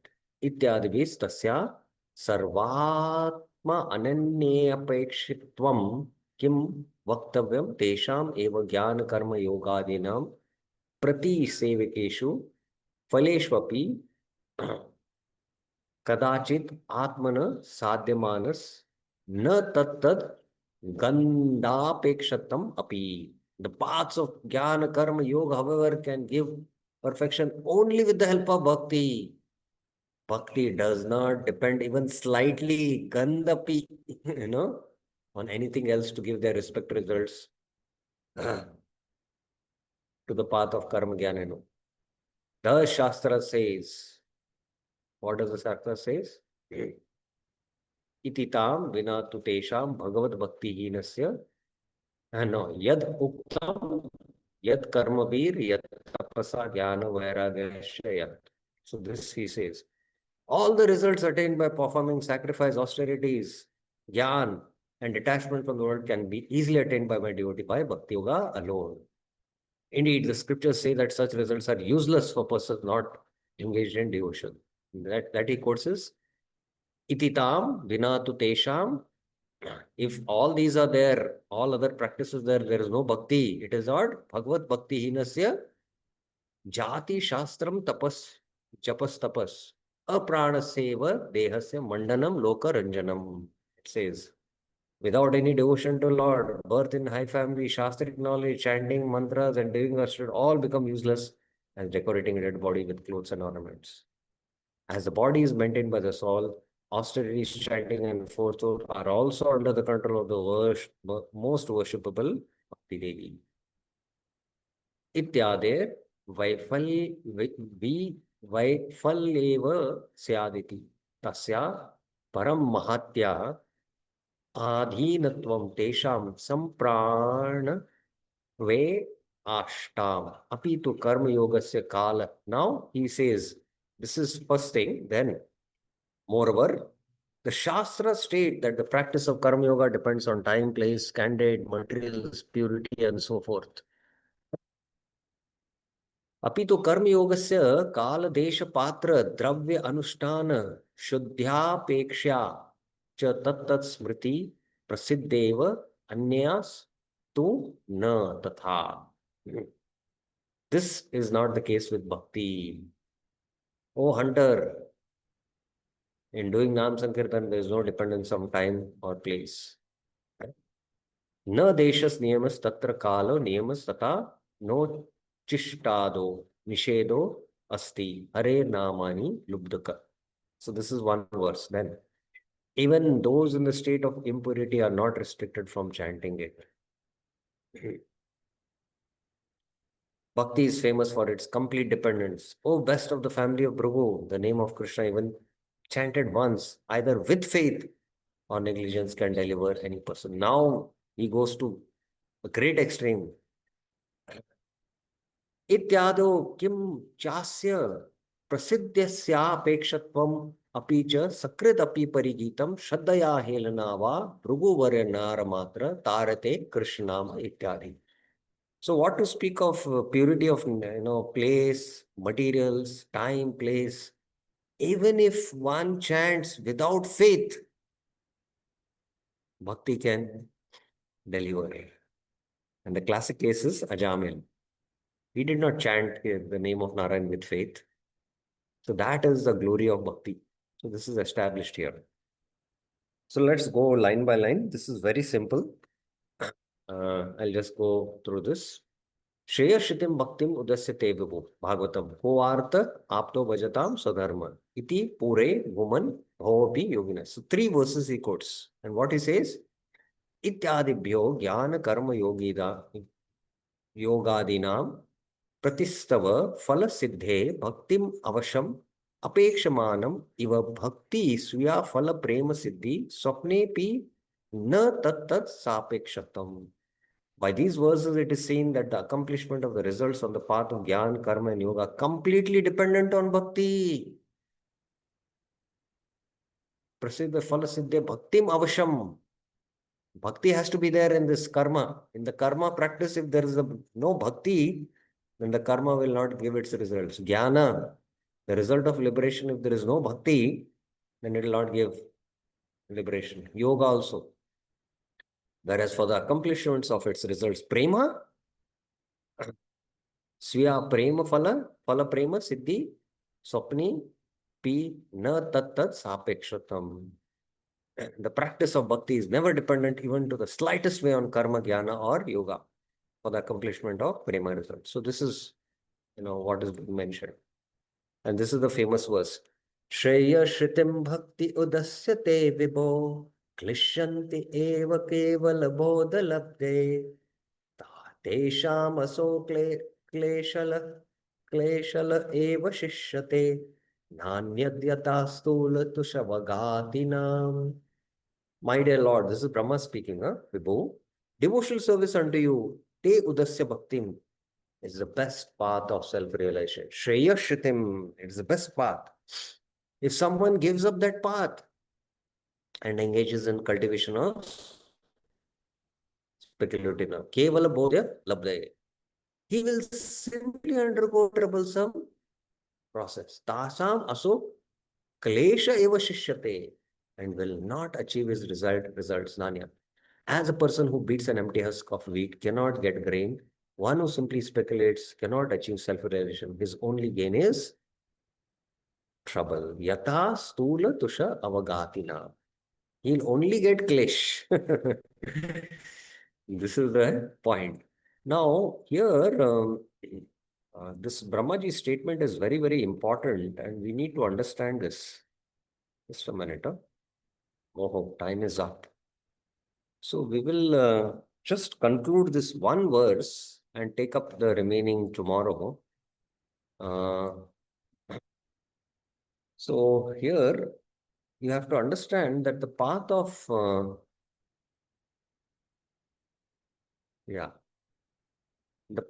A: Ityadibhis tasya sarvatma ananyapekshitvam kim vaktavyam tesham eva jnana karma yogadinam प्रतिसेवकेषु फलेष्वपि कदाचित् आत्मन साध्यमानस न तत्तद गंधापेक्षतम अपि. The paths of jnana, karma, yoga, however, can give perfection only with the help of bhakti. Bhakti does not depend even slightly, gandapi, on anything else to give their respective results to the path of karma, jnana. No. The Shastra says, what does the Shastra says? Ititam vina tu tesham bhagavad bhakti hinasya. No, yad uktam yad karmabir yad tapasa jnana vairagya yad. So this he says. All the results attained by performing sacrifice, austerities, jnana, and detachment from the world can be easily attained by my devotee by bhakti yoga alone. Indeed, the scriptures say that such results are useless for persons not engaged in devotion. That he quotes is ititam vinatu tesham. If all these are there, all other practices there is no bhakti. It is not bhagavad bhakti hinasya jati shastram tapas japas tapas apranaseva dehasya mandanam loka ranjanam. It says, without any devotion to Lord, birth in high family, shastric knowledge, chanting mantras, and doing ashram all become useless as decorating a dead body with clothes and ornaments. As the body is maintained by the soul, austerities, chanting, and forethought are also under the control of the most worshipable of the Devi. Ityade vaifaleva syaditi tasya param mahatya adhinatvam tesham samprana ve ashtam apitu karma yogasya kala. Now he says, this is first thing. Then, moreover, the Shastras state that the practice of karma yoga depends on time, place, candidate, materials, purity, and so forth. अपितु कर्मयोगस्य कालदेशपात्र द्रव्य अनुष्ठान शुद्ध्यापेक्षा च तत्तत् स्मृति प्रसिद्धेव अन्यास तु न तथा. This is not the case with bhakti. Oh hunter, in doing Nam Sankirtan, there is no dependence on time or place. न देशस नियमस तत्र कालो नियमस तथा no चिष्टादो निषेधो asti hare namani lubdaka. So this is one verse. Then even those in the state of impurity are not restricted from chanting it. Bhakti is famous for its complete dependence. Oh, best of the family of Prabhu, the name of Krishna, even chanted once, either with faith or negligence, can deliver any person. Now he goes to a great extreme. इत्यादो किम चास्य प्रसिद्धस्यापेक्षत्वम् अपि च सकृत अपि परिगीतम श्रद्धया Helena वा भृगुवर्य नारमात्र तारते कृष्णनाम इत्यादि. So what to speak of purity of place, materials, time, place? Even if one chants without faith, bhakti can deliver. And the classic case is Ajamil. He did not chant the name of Narayan with faith. So that is the glory of bhakti. So this is established here. So let's go line by line. This is very simple. I'll just go through this. Shreya Shitim Bhaktim Udasyate Vibhu Bhagavatam Koartha Apto Vajatam Swadharma Iti Pure Woman Bhavapi Yogina. So 3 verses he quotes. And what he says? Ityadibhyo Jnana Karma Yogadinam Pratistava Phala Siddhe Bhaktim Avasham Apekshamanam Iva Bhakti Sviya Phala Prema Siddhi Swapnepi Na Tattat Sapekshatam. By these verses, it is seen that the accomplishment of the results on the path of Jnana, Karma, and Yoga are completely dependent on Bhakti. Prasiddha Phala Siddhe Bhaktim Avasham. Bhakti has to be there in this karma. In the karma practice, if there is no Bhakti, then the karma will not give its results. Jnana, the result of liberation, if there is no Bhakti, then it will not give liberation. Yoga also. Whereas for the accomplishments of its results, prema, Sviya prema phala prema siddhi, swapni pi na tat sapekshatam. The practice of bhakti is never dependent even to the slightest way on karma, jnana or yoga for the accomplishment of prema results. So this is, what is being mentioned. And this is the famous verse. Shreya shritim bhakti udasyate vibho klishyanti eva kevala bodha labde tesham aso kleshala kleshala eva shishyate nanyadhyata stula tushavagatinam. My dear Lord, this is Brahma speaking, Vibhu. Devotional service unto you, te udasya bhaktim, is the best path of self-realization. Shreya Shritim, it's the best path. If someone gives up that path and engages in cultivation of speculative, Kevala Bodhya Labdaya, he will simply undergo troublesome process. Tasam Aso Klesha Eva Shishyate, and will not achieve his results, Nanya. As a person who beats an empty husk of wheat cannot get grain, one who simply speculates cannot achieve self-realization. His only gain is trouble. Yata stula tusha avagatina. He'll only get klesh. This is the point. Now, here, this Brahmaji statement is very, very important, and we need to understand this. Just a minute. Oh, time is up. So we will just conclude this one verse and take up the remaining tomorrow. So here you have to understand that the path of the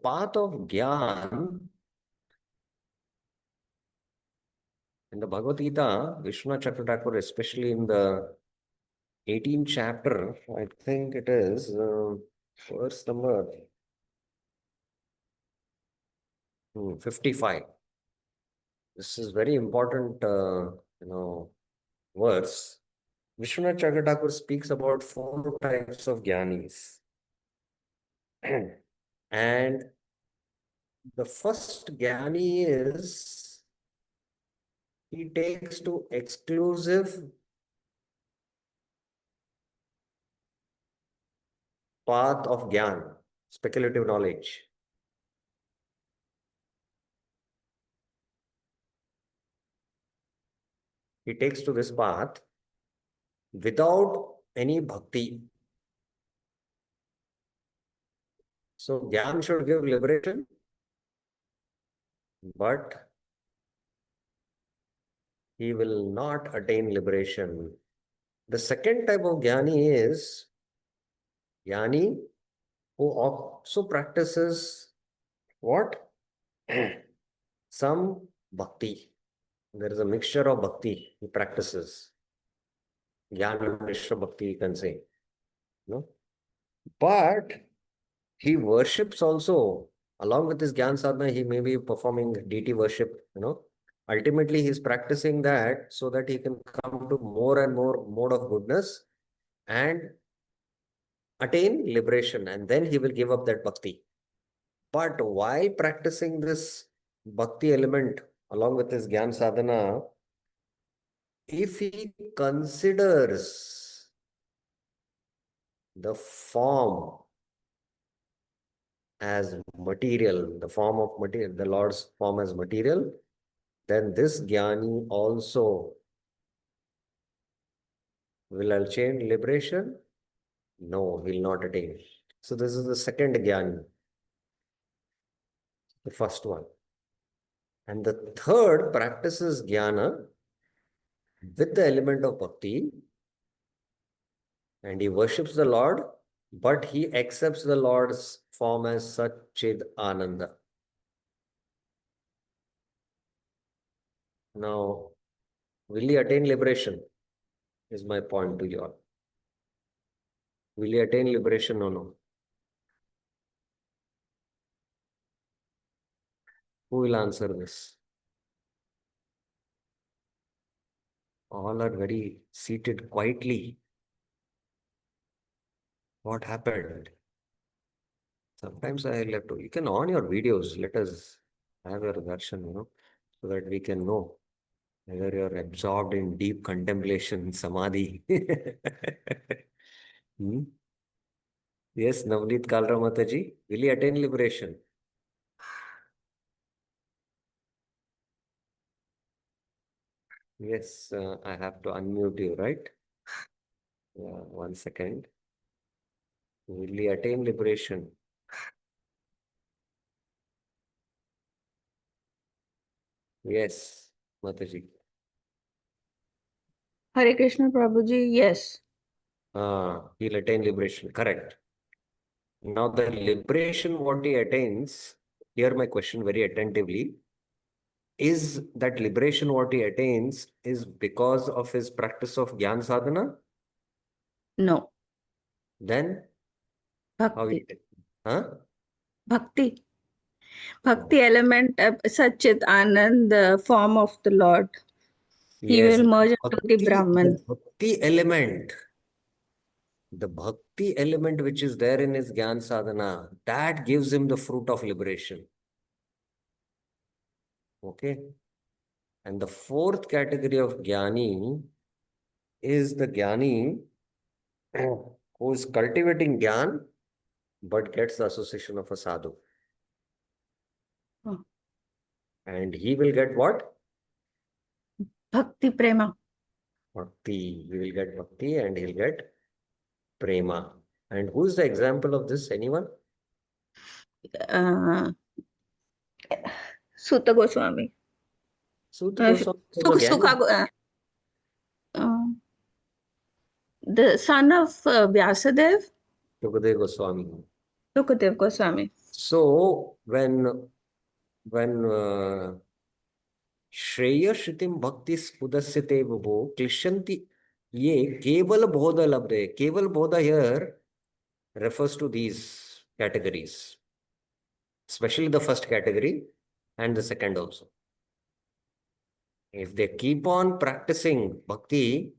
A: path of Gyan in the Bhagavad Gita, Vishnu Chakravarti, especially in the 18th chapter, I think it is verse number 55. This is very important, verse. Vishnu Chakravarti speaks about 4 types of Gyanis. And the first Gyani is, he takes to exclusive path of Gyan, speculative knowledge. He takes to this path without any bhakti. So Gyan should give liberation, but he will not attain liberation. The second type of Gyani is Gyani who also practices what? Some bhakti. There is a mixture of bhakti he practices. Jnana Mishra Bhakti, you can say. No? But he worships also. Along with his Gyan Sadhana, he may be performing deity worship, Ultimately, he's practicing that so that he can come to more and more mode of goodness and attain liberation. And then he will give up that bhakti. But while practicing this bhakti element along with his Gyan Sadhana, if he considers the form as material, the form of material, the Lord's form as material, then this Jnani also will attain liberation? No, will not attain. So this is the second Jnani, the first one. And the third practices Jnana with the element of Bhakti, and he worships the Lord, but he accepts the Lord's form as Satchid Ananda. Now, will he attain liberation? Is my point to you all. Will he attain liberation or no? Who will answer this? All are very seated quietly. What happened? Sometimes I'll have to, you can on your videos, let us have your darshan, so that we can know whether you're absorbed in deep contemplation, samadhi. Hmm? Yes, Navneet Kalra Mataji, will you attain liberation? Yes, I have to unmute you, right? Yeah, 1 second. Will you attain liberation? Yes, Mataji.
E: Hare Krishna Prabhuji, yes.
A: He'll attain liberation. Correct. Now, the liberation what he attains, hear my question very attentively. Is that liberation what he attains is because of his practice of Gyan Sadhana?
E: No.
A: Then how
E: Bhakti.
A: he, huh?
E: Bhakti. Bhakti element, Satchit Anand, the form of the Lord. He
A: Yes,
E: will merge into the Brahman.
A: the bhakti element which is there in his Gyan Sadhana, that gives him the fruit of liberation. Okay. And the fourth category of Jnani is the Jnani who is cultivating Gyan but gets the association of a sadhu.
E: Oh.
A: And he will get what?
E: Bhakti Prema.
A: Bhakti. He will get bhakti and he'll get prema. And who is the example of this? Anyone?
E: Sutta Goswami.
A: Suta Goswami was a Jnani.
E: The son of Vyasadev.
A: Sukadeva Goswami.
E: Sukadev Goswami.
A: So when Shreya Shritim Bhakti Udasyate Vibho Klishanti Ye Keval Bodha Labde. Keval Bodha here refers to these categories, especially the first category and the second also. If they keep on practicing bhakti,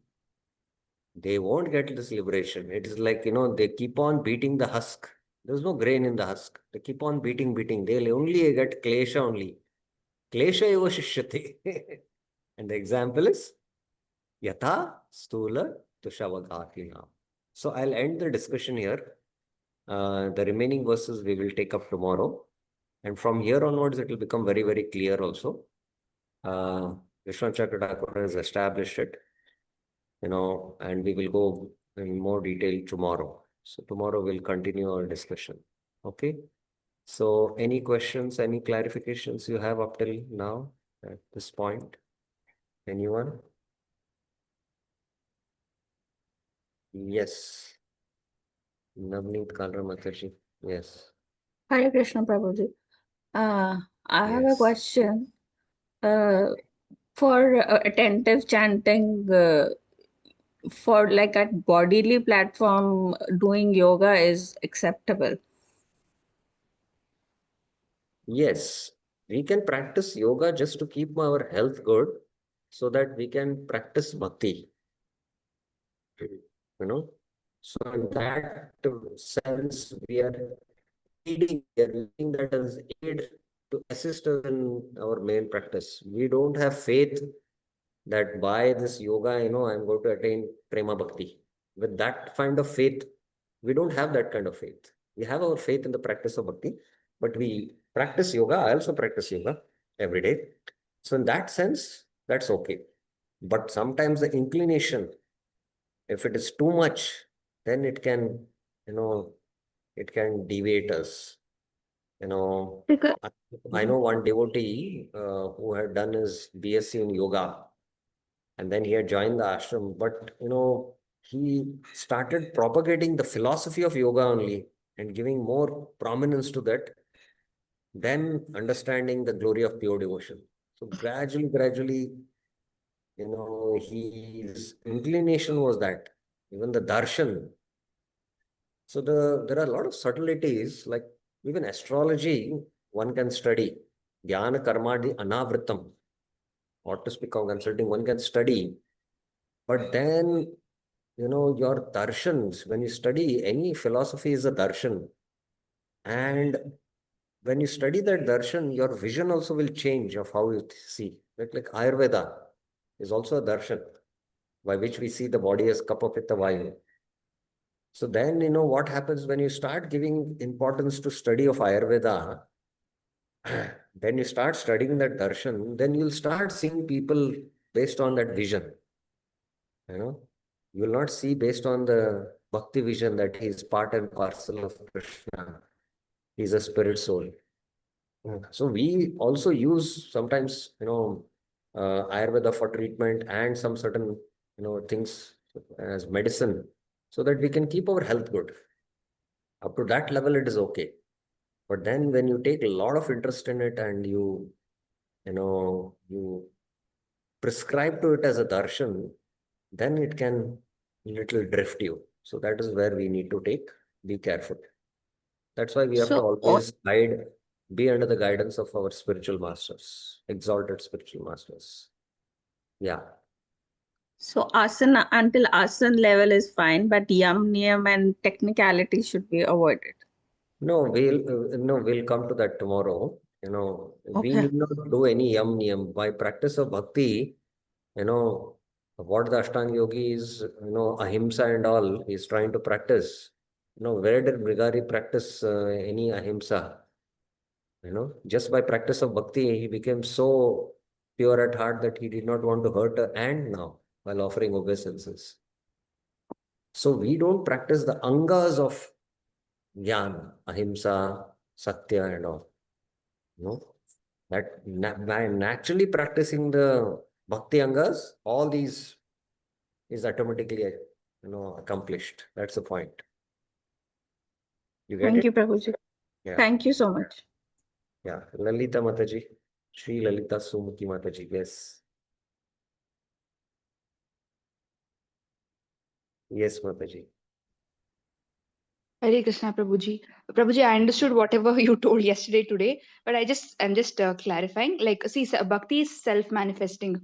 A: they won't get this liberation. It is like, they keep on beating the husk. There's no grain in the husk. They keep on beating. They'll only get klesha only. Klesha eva shishyate. And the example is Yatha Stula Tushavagatina. So I'll end the discussion here. The remaining verses we will take up tomorrow. And from here onwards, it will become very, very clear also. Vishwanath Chakravarti has established it, and we will go in more detail tomorrow. So tomorrow we'll continue our discussion. Okay. So any questions, any clarifications you have up till now at this point? Anyone? Yes. Navneet Kalra Mataji. Yes.
E: Hare Krishna Prabhuji. I have a
A: Yes.
E: question. For attentive chanting, for like at bodily platform, doing yoga is acceptable.
A: Yes. We can practice yoga just to keep our health good so that we can practice bhakti. So in that sense, we are using that as aid to assist us in our main practice. We don't have faith that by this yoga, I'm going to attain prema bhakti. With that kind of faith, we don't have that kind of faith. We have our faith in the practice of bhakti, but we practice yoga. I also practice yoga every day. So in that sense, that's okay. But sometimes the inclination, if it is too much, then it can, it can deviate us.
E: Because
A: I know one devotee who had done his BSc in yoga, and then he had joined the ashram. But he started propagating the philosophy of yoga only and giving more prominence to that than understanding the glory of pure devotion. So gradually, his inclination was that, even the darshan. So there are a lot of subtleties, like even astrology, one can study. Dhyana karmadi anavritam. What to speak of consulting, one can study. But then, your darshans, when you study any philosophy is a darshan. And when you study that darshan, your vision also will change of how you see. Like Ayurveda is also a darshan by which we see the body as kapha pitta vayu. So then, what happens when you start giving importance to study of Ayurveda, then you start studying that darshan, then you'll start seeing people based on that vision. You will not see based on the bhakti vision that he is part and parcel of Krishna. He's a spirit soul. So we also use sometimes, Ayurveda for treatment and some certain, things as medicine so that we can keep our health good. Up to that level, it is okay. But then when you take a lot of interest in it and you prescribe to it as a darshan, then it can little drift you. So that is where we need to be careful. That's why we have to
E: So,
A: always be under the guidance of our spiritual masters, exalted spiritual masters. Yeah.
E: so asana until asana level is fine, but yam, niyam, and technicality should be avoided.
A: No, we'll come to that tomorrow. We
E: Okay.
A: need not do any yam niyam. By practice of bhakti, what the Ashtanga Yogi is, ahimsa and all, he's trying to practice. Where did Brigari practice any ahimsa? Just by practice of bhakti, he became so pure at heart that he did not want to hurt a ant now while offering obeisances. So we don't practice the angas of Jnana, ahimsa, satya and all. By naturally practicing the bhakti angas, all these is automatically, accomplished. That's the point. You get
E: Thank
A: it?
E: you, Prabhuji.
A: Yeah.
E: Thank you so much.
A: Yeah. Lalita Mataji. Sri Lalita Sumati Mataji. Yes. Yes, Mataji.
F: Hare Krishna, Prabhuji. Prabhuji, I understood whatever you told yesterday today, but I'm just clarifying. Like, see, Bhakti is self-manifesting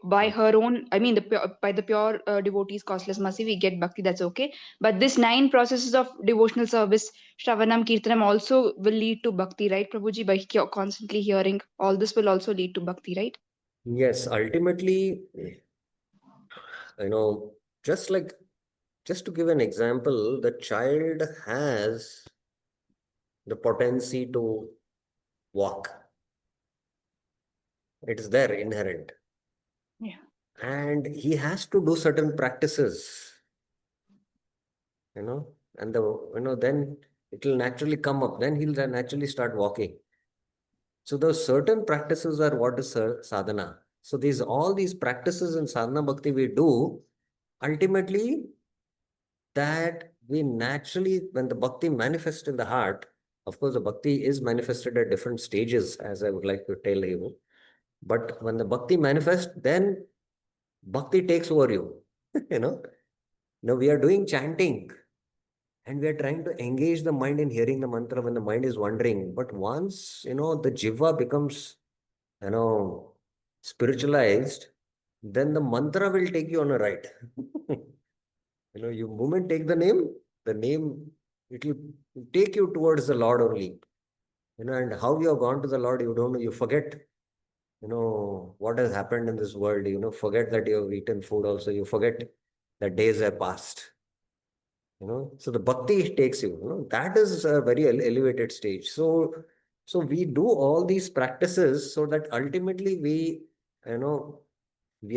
F: by her own. I mean, by the pure devotees, costless mercy, we get Bhakti. That's okay. But this 9 processes of devotional service, Shravanam, Kirtanam, also will lead to Bhakti, right, Prabhuji? By constantly hearing, all this will also lead to Bhakti, right?
A: Yes, ultimately, just to give an example, the child has the potency to walk. It is there inherent.
F: Yeah.
A: And he has to do certain practices, and then it will naturally come up. Then he'll naturally start walking. So those certain practices are what is sadhana. So all these practices in sadhana bhakti we do, ultimately that we naturally, when the bhakti manifests in the heart, of course, the bhakti is manifested at different stages, as I would like to tell you. But when the bhakti manifests, then bhakti takes over you. Now we are doing chanting and we are trying to engage the mind in hearing the mantra when the mind is wandering. But once, the jiva becomes, spiritualized, then the mantra will take you on a ride. You moment take the name, it will take you towards the Lord only. And how you have gone to the Lord, you don't know, you forget, what has happened in this world, forget that you have eaten food also, you forget that days have passed. So the bhakti takes you, that is a very elevated stage. So we do all these practices so that ultimately we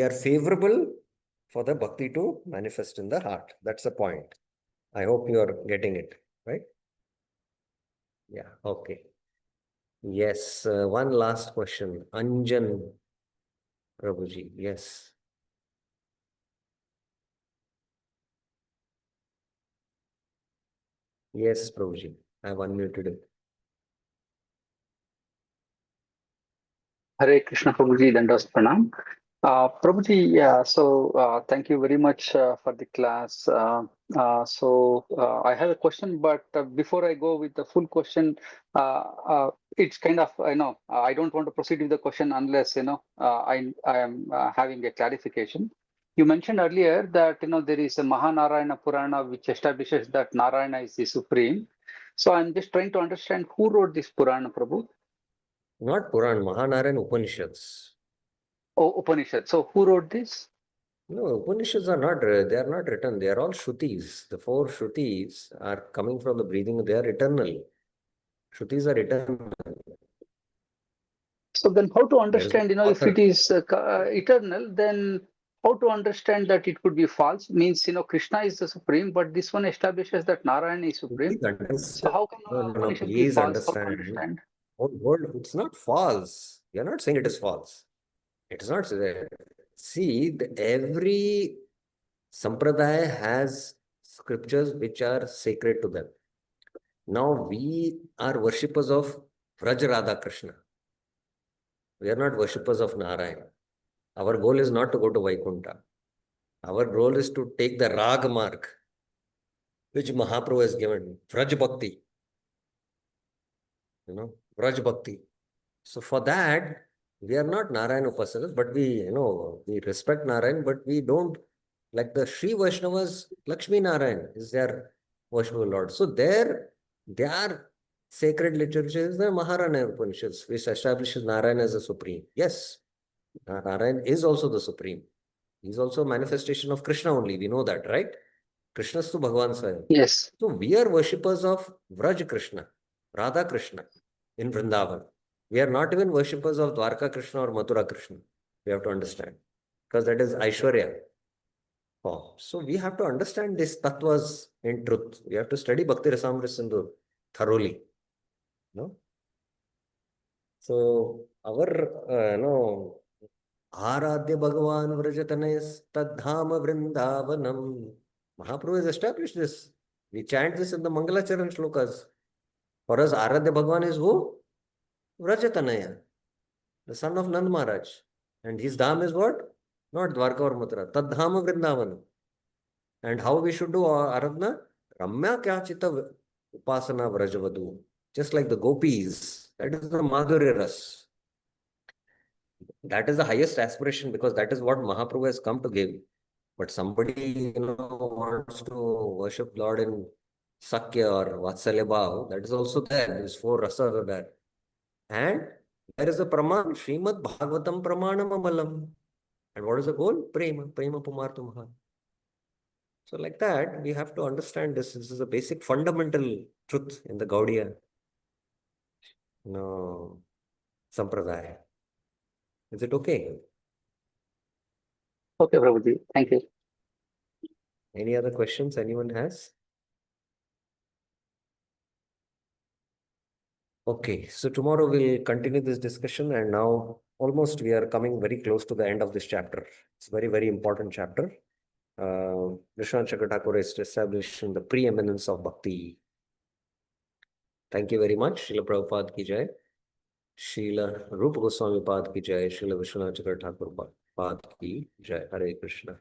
A: are favorable for the bhakti to manifest in the heart. That's the point. I hope you are getting it, right? Yeah, okay. Yes, one last question. Anjan Prabhuji, yes. Yes, Prabhuji, I have unmuted it.
G: Hare Krishna Prabhuji, Dandas Pranam. Prabhuji, yeah, so thank you very much for the class. I have a question, but before I go with the full question, it's kind of, I don't want to proceed with the question unless, I am having a clarification. You mentioned earlier that, there is a Mahanarayana Purana which establishes that Narayana is the supreme. So I'm just trying to understand who wrote this Purana, Prabhu.
A: Not Puran, Mahanarayan Upanishads.
G: Oh, Upanishad. So who wrote this?
A: No, Upanishads are not, they are not written. They are all Shrutis. The 4 Shrutis are coming from the breathing. They are eternal. Shrutis are eternal.
G: So then how to
A: There is no
G: understand, if
A: author.
G: it is eternal, then how to understand that it could be false? Means, Krishna is the supreme, but this one establishes that Narayana is supreme.
A: Please understand.
G: So how can
A: No,
G: Upanishad be
A: please
G: false? How to
A: understand.
G: understand?
A: Whole world, it's not false. We are not saying it is false. It is not. See, every sampradaya has scriptures which are sacred to them. Now we are worshippers of Vraj Radha Krishna. We are not worshippers of Narayana. Our goal is not to go to Vaikuntha. Our goal is to take the Rag mark, which Mahaprabhu has given, Vraj Bhakti. Vraj Bhakti. So for that, we are not Narayana Upasakas, but we respect Narayan, but we don't, like the Sri Vaishnavas, Lakshmi Narayan is their Vaishnava Lord. So their sacred literature is the Maharana Upanishads, which establishes Narayan as the supreme. Yes, Narayan is also the supreme. He is also a manifestation of Krishna only. We know that, right? Krishna is to Bhagavan Swayam.
G: Yes.
A: So we are worshippers of Vraj Krishna, Radha Krishna in Vrindavan. We are not even worshippers of Dwarka Krishna or Mathura Krishna. We have to understand. Because that is Aishwarya. So we have to understand these tattvas in truth. We have to study Bhakti Rasamrita Sindhu thoroughly. So our Aradhya Bhagavan Vrajatanayas Tadhama Vrindavanam. Mahaprabhu has established this. We chant this in the Mangalacharan shlokas. For us, Aradhya Bhagavan is who? Vrajatanaya, the son of Nand Maharaj. And his dham is what? Not Dwarka or Mathura. Tadhama Vrindavanam. And how we should do Aradhana? Ramya Kyachita Upasana Vrajavadu. Just like the gopis. That is the Madhurya Ras. That is the highest aspiration because that is what Mahaprabhu has come to give. But somebody, wants to worship Lord in Sakya or Vatsalya Bhav, that is also there. These 4 rasas are there. And there is a Praman, Srimad Bhagavatam Pramanam Amalam. And what is the goal? Prema, Prema Pumartu Maha. So like that, we have to understand this. This is a basic fundamental truth in the Gaudiya Sampradaya. Is it okay?
G: Okay, Prabhuji. Thank you.
A: Any other questions anyone has? Okay, so tomorrow we'll continue this discussion, and now almost we are coming very close to the end of this chapter. It's a very, very important chapter. Vishwanath Chakravarti Thakur is establishing the preeminence of bhakti. Thank you very much. Srila Prabhupada ki jai. Srila Rupa Goswami Pad ki jai. Srila Vishwanath Chakravarti Thakur Pad ki jai. Hare Krishna.